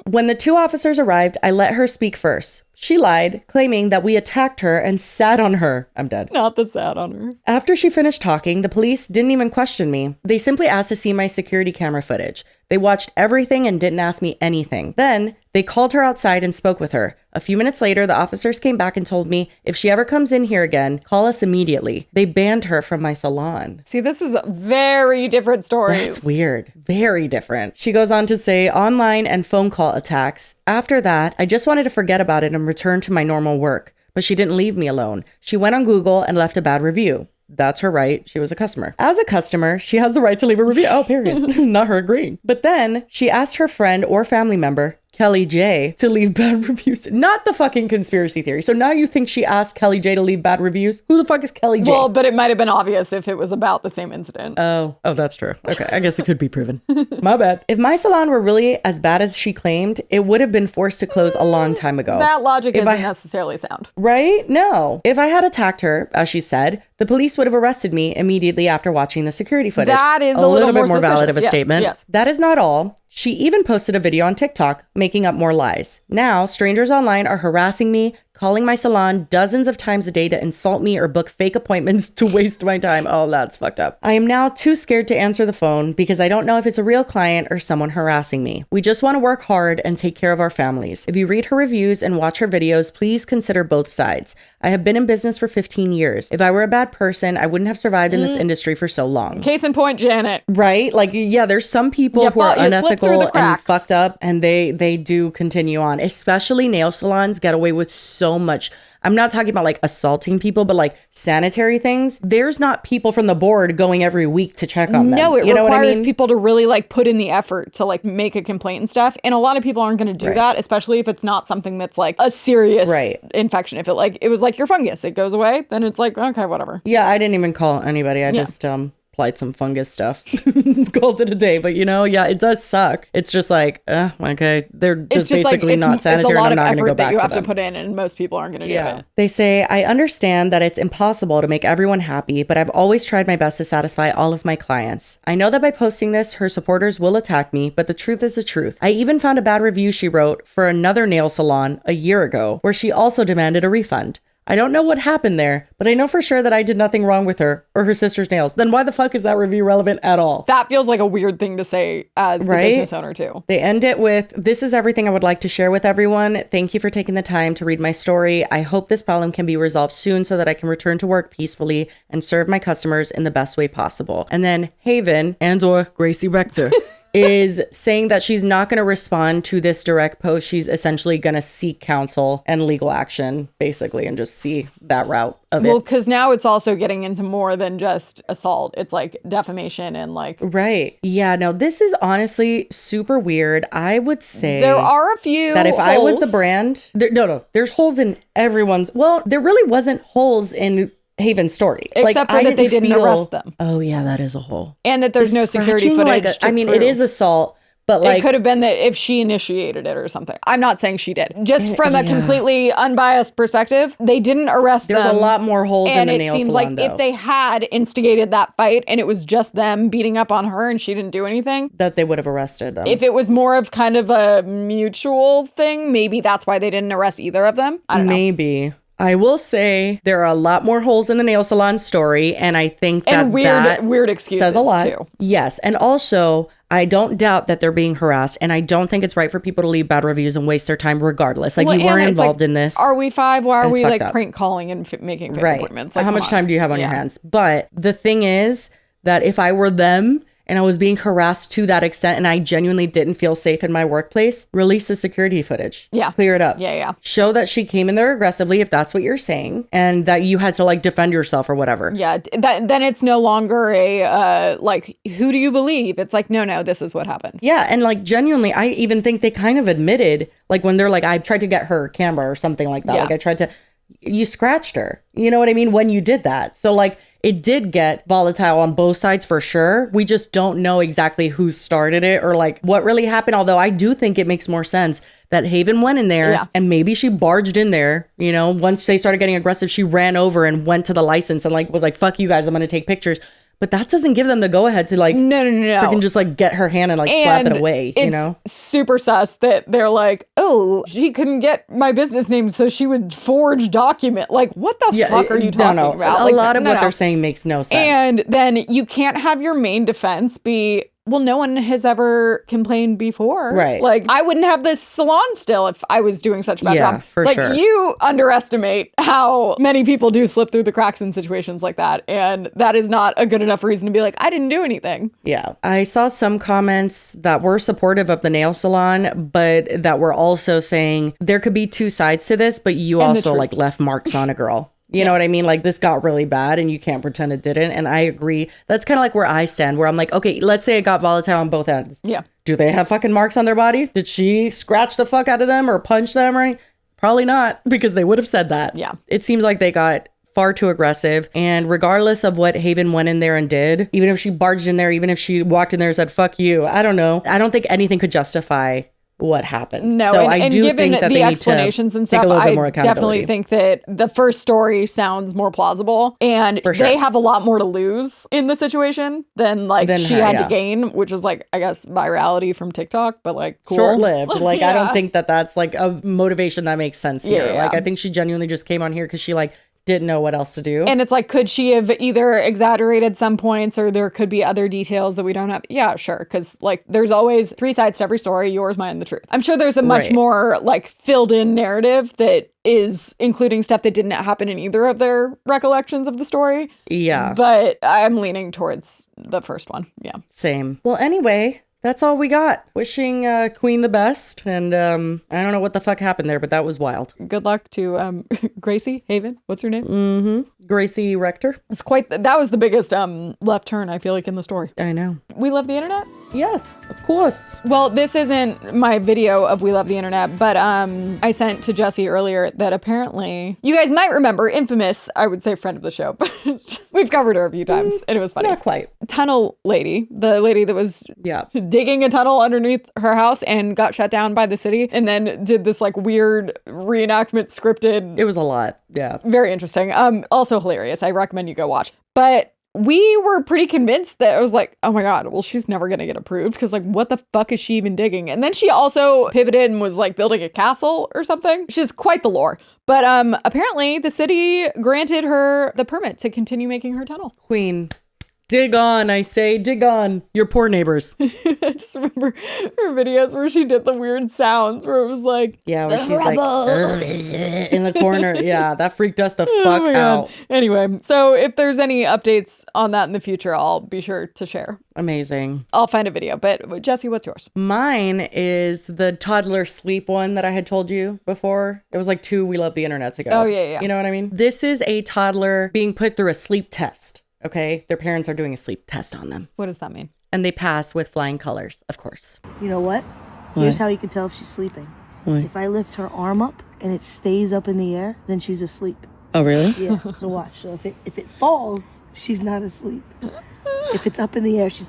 When the 2 officers arrived, I let her speak first. She lied, claiming that we attacked her and sat on her. I'm dead. Not the sad on her. After she finished talking, the police didn't even question me. They simply asked to see my security camera footage. They watched everything and didn't ask me anything. Then they called her outside and spoke with her. A few minutes later, the officers came back and told me, if she ever comes in here again, call us immediately. They banned her from my salon. See, this is very different stories. That's weird. Very different. She goes on to say online and phone call attacks. After that, I just wanted to forget about it and return to my normal work. But she didn't leave me alone. She went on Google and left a bad review. That's her right. She was a customer. As a customer, she has the right to leave a review. Oh, period. Not her agreeing. But then she asked her friend or family member, Kelly J, to leave bad reviews. Not the fucking conspiracy theory. So now you think she asked Kelly J to leave bad reviews? Who the fuck is Kelly J? Well, but it might have been obvious if it was about the same incident. Oh, that's true. Okay, I guess it could be proven. My bad. If my salon were really as bad as she claimed, it would have been forced to close a long time ago. That logic If isn't I- necessarily sound. Right? No. If I had attacked her, as she said, the police would have arrested me immediately after watching the security footage. That is a little little bit more more valid of a suspicious. Yes, statement. yes. That is not all. She even posted a video on TikTok making up more lies. Now, strangers online are harassing me, calling my salon dozens of times a day to insult me or book fake appointments to waste my time. Oh, that's fucked up. I am now too scared to answer the phone because I don't know if it's a real client or someone harassing me. We just want to work hard and take care of our families. If you read her reviews and watch her videos, please consider both sides. I have been in business for 15 years. If I were a bad person, I wouldn't have survived in this industry for so long. Case in point, Janet. Right? Like, yeah, there's some people You who are fall- you slip through the unethical and cracks. fucked up, and they do continue on. Especially nail salons get away with so much. I'm not talking about like assaulting people, but like sanitary things. There's not people from the board going every week to check on them. No, it You know what I requires mean? people to really like put in the effort to like make a complaint and stuff. And a lot of people aren't going to do Right. that, especially if it's not something that's like a serious Right. infection. If it was like your fungus, it goes away, then it's like, okay, whatever. Yeah, I didn't even call anybody. I just applied some fungus stuff, called it a day. But you know, yeah, it does suck. It's just like, okay, they're It's just basically not sanitary, It's a lot and I'm of not going to effort go that back you to have to them. put in, and most people aren't going to do it. They say, I understand that it's impossible to make everyone happy, but I've always tried my best to satisfy all of my clients. I know that by posting this, her supporters will attack me, but the truth is the truth. I even found a bad review she wrote for another nail salon a year ago, where she also demanded a refund. I don't know what happened there, but I know for sure that I did nothing wrong with her or her sister's nails. Then why the fuck is that review relevant at all? That feels like a weird thing to say as the Right? business owner too. They end it with, this is everything I would like to share with everyone. Thank you for taking the time to read my story. I hope this problem can be resolved soon so that I can return to work peacefully and serve my customers in the best way possible. And then Haven and or Gracie Rector is saying that she's not going to respond to this direct post. She's essentially going to seek counsel and legal action, basically, and just see that route of Well, it. because now it's also getting into more than just assault. It's like defamation and like... Right. Yeah, no, this is honestly super weird. I would say... There are a few that if I was the holes. brand... there's holes in everyone's... Well, there really wasn't holes in Haven's story. Except for that they didn't arrest them. Oh, yeah, that is a hole. And that there's no security Scratching, footage like, to I mean, prove. it is assault, but It like... could have been that if she initiated it or something. I'm not saying she did. Just from a completely unbiased perspective, they didn't arrest them. There's a lot more holes in the nail And it seems salon, like if they had instigated that fight and it was just them beating up on her and she didn't do anything, that they would have arrested them. if it was more of kind of a mutual thing, maybe that's why they didn't arrest either of them. I don't know. Maybe. I will say there are a lot more holes in the nail salon story, and I think that And that weird excuses says a lot. too. Yes, and also I don't doubt that they're being harassed, and I don't think it's right for people to leave bad reviews and waste their time regardless. Like, Well, you weren't and it's involved like, in this. Are we five? Why are It's we fucked like up. prank calling and making fake Right. appointments? Like, How come much time do you have on your Yeah. hands? But the thing is that if I were them and I was being harassed to that extent and I genuinely didn't feel safe in my workplace, release the security footage. Yeah. Clear it up. Yeah. Show that she came in there aggressively, if that's what you're saying, and that you had to like defend yourself or whatever. Yeah, then it's no longer a like, who do you believe? It's like, no, this is what happened. Yeah, and like genuinely, I even think they kind of admitted, like when they're like, I tried to get her camera or something like that. Yeah. Like I tried to, you scratched her. You know what I mean? When you did that. So like it did get volatile on both sides for sure. We just don't know exactly who started it or like what really happened. Although I do think it makes more sense that Haven went in there and maybe she barged in there, you know, once they started getting aggressive, she ran over and went to the license and like was like, fuck you guys, I'm going to take pictures. But that doesn't give them the go ahead to like no. freaking just like get her hand and like slap it away, you know? Super sus that they're like, oh, she couldn't get my business name, so she would forge document. Like, what the fuck are you talking about? A Like, lot of what they're saying makes no sense. And then you can't have your main defense be, well, no one has ever complained before. Right. Like, I wouldn't have this salon still if I was doing such a bad job. for It's like, sure. you underestimate how many people do slip through the cracks in situations like that. And that is not a good enough reason to be like, I didn't do anything. Yeah. I saw some comments that were supportive of the nail salon, but that were also saying there could be two sides to this, but you And the also truth. like left marks on a girl. You know what I mean? Like this got really bad and you can't pretend it didn't. And I agree. That's kind of like where I stand, where I'm like, okay, let's say it got volatile on both ends. Yeah. Do they have fucking marks on their body? Did she scratch the fuck out of them or punch them or anything? Probably not, because they would have said that. Yeah. It seems like they got far too aggressive. And regardless of what Haven went in there and did, even if she barged in there, even if she walked in there and said, fuck you, I don't know. I don't think anything could justify what happened. No, so and, I and do given think that the they explanations need to and take stuff, a little bit more I accountability. definitely think that the first story sounds more plausible, and For sure. they have a lot more to lose in the situation than like Than she her, had yeah. to gain, which is like, I guess, virality from TikTok, but like cool. Short-lived. Like I Yeah. don't think that that's like a motivation that makes sense here. Yeah. Like I think she genuinely just came on here because she like didn't know what else to do. And it's like, could she have either exaggerated some points or there could be other details that we don't have? Yeah, sure. Because like there's always three sides to every story, yours, mine, the truth. I'm sure there's a much Right. more like filled in narrative that is including stuff that didn't happen in either of their recollections of the story. Yeah. But I'm leaning towards the first one. Yeah. Same. Well, anyway, that's all we got. Wishing Queen the best. And I don't know what the fuck happened there, but that was wild. Good luck to Gracie Haven. What's her name? Mm-hmm. Gracie Rector. It's quite, that was the biggest left turn, I feel like, in the story. I know. We love the internet? Yes, of course. Well, this isn't my video of We Love the Internet, but I sent to Jesse earlier that apparently, you guys might remember, infamous, I would say friend of the show, but we've covered her a few times, and it was funny. Not quite. Tunnel lady, the lady that was digging a tunnel underneath her house and got shut down by the city, and then did this like weird reenactment scripted. It was a lot, yeah. Very interesting. Also hilarious. I recommend you go watch. But we were pretty convinced that I was like, oh my God, well, she's never going to get approved because like, what the fuck is she even digging? And then she also pivoted and was like building a castle or something. She's quite the lore. But apparently the city granted her the permit to continue making her tunnel. Queen, Dig on, I say, dig on. Your poor neighbors. I just remember her videos where she did the weird sounds where it was like, Yeah, where she's like, in the corner. Yeah, that freaked us the fuck my God. out. Anyway, so if there's any updates on that in the future, I'll be sure to share. Amazing. I'll find a video. But Jessie, what's yours? Mine is the toddler sleep one that I had told you before. It was like 2 We Love the Internets ago. Oh, yeah. You know what I mean? This is a toddler being put through a sleep test. Okay, their parents are doing a sleep test on them. What does that mean? And they pass with flying colors, of course. You know what? Here's how you can tell if she's sleeping. If I lift her arm up and it stays up in the air, then she's asleep. Oh, really? Yeah, so watch. So if it falls, she's not asleep. If it's up in the air, she's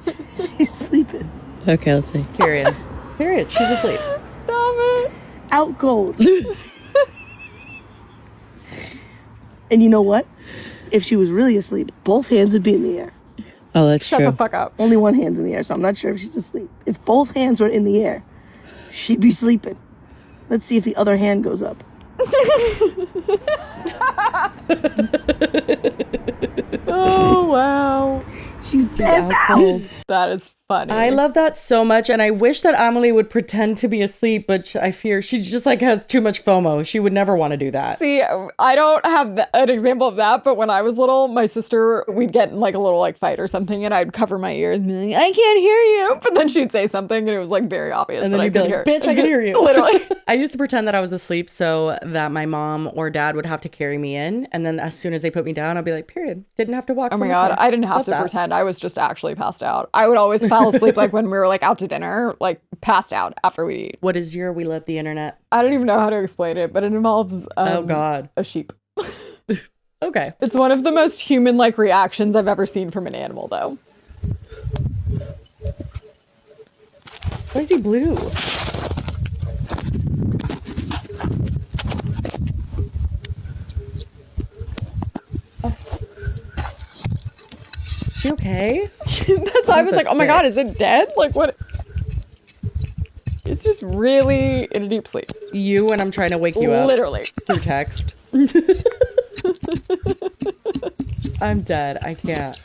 sleeping. Okay, let's see. Period. Period. She's asleep. Stop it. Out cold. And you know what? If she was really asleep, both hands would be in the air. Oh, that's Shut the fuck up. Only one hand's in the air, so I'm not sure if she's asleep. If both hands were in the air, she'd be sleeping. Let's see if the other hand goes up. Oh, wow. She's passed out. That is funny. I love that so much, and I wish that Amelie would pretend to be asleep, but I fear she just like has too much FOMO. She would never want to do that. See, I don't have an example of that, but when I was little, my sister, we'd get in like a little like fight or something, and I'd cover my ears and be like, I can't hear you. But then she'd say something, and it was like very obvious And that then I you'd be could like, hear. bitch, I can hear you. Literally. I used to pretend that I was asleep so that my mom or dad would have to carry me in, and then as soon as they put me down, I'd be like, period. Didn't have to walk. Oh my from God, the car. I didn't have Love to that. pretend. I was just actually passed out. I would always fall asleep like when we were like out to dinner, like passed out after we eat. What is your We Love the Internet? I don't even know how to explain it, but it involves Oh God. a sheep. Okay. It's one of the most human-like reactions I've ever seen from an animal, though. Why is he blue? You okay? That's why I was like, oh my God, is it dead? Like what? It's just really in a deep sleep. You and I'm trying to wake you up. Literally. Through text. I'm dead. I can't.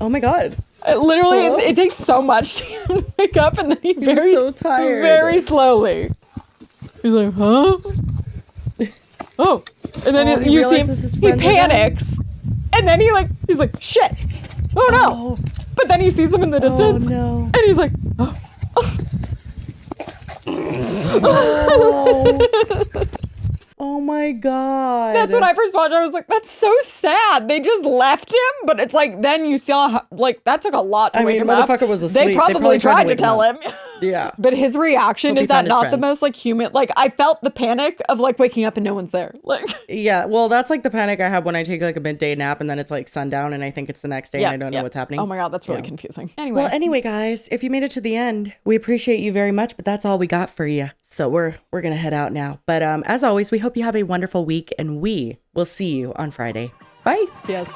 Oh my God. Literally, Hello? it takes so much to wake up, and then he very, so tired. very slowly. He's like, huh? Oh, and then Oh, he you see him. realizes his He friends are dead? panics, and then he's like, shit. Oh no! But then he sees them in the distance, no. and he's like, oh. Oh my God. That's when I first watched it. I was like, that's so sad. They just left him, but it's like, then you saw, like, that took a lot to I wake mean, him up. motherfucker was asleep. They probably tried to tell him. Yeah. But his reaction Hope he is that found his not the friends. most, like, human. Like, I felt the panic of, like, waking up and no one's there. Like, Yeah, well, that's like the panic I have when I take like a midday nap and then it's like sundown and I think it's the next day and I don't know what's happening. Oh my God, that's really Yeah. confusing. Anyway. Well, anyway, guys, if you made it to the end, we appreciate you very much, but that's all we got for you. So we're gonna head out now. But as always, we hope you have a wonderful week and we will see you on Friday. Bye. Yes.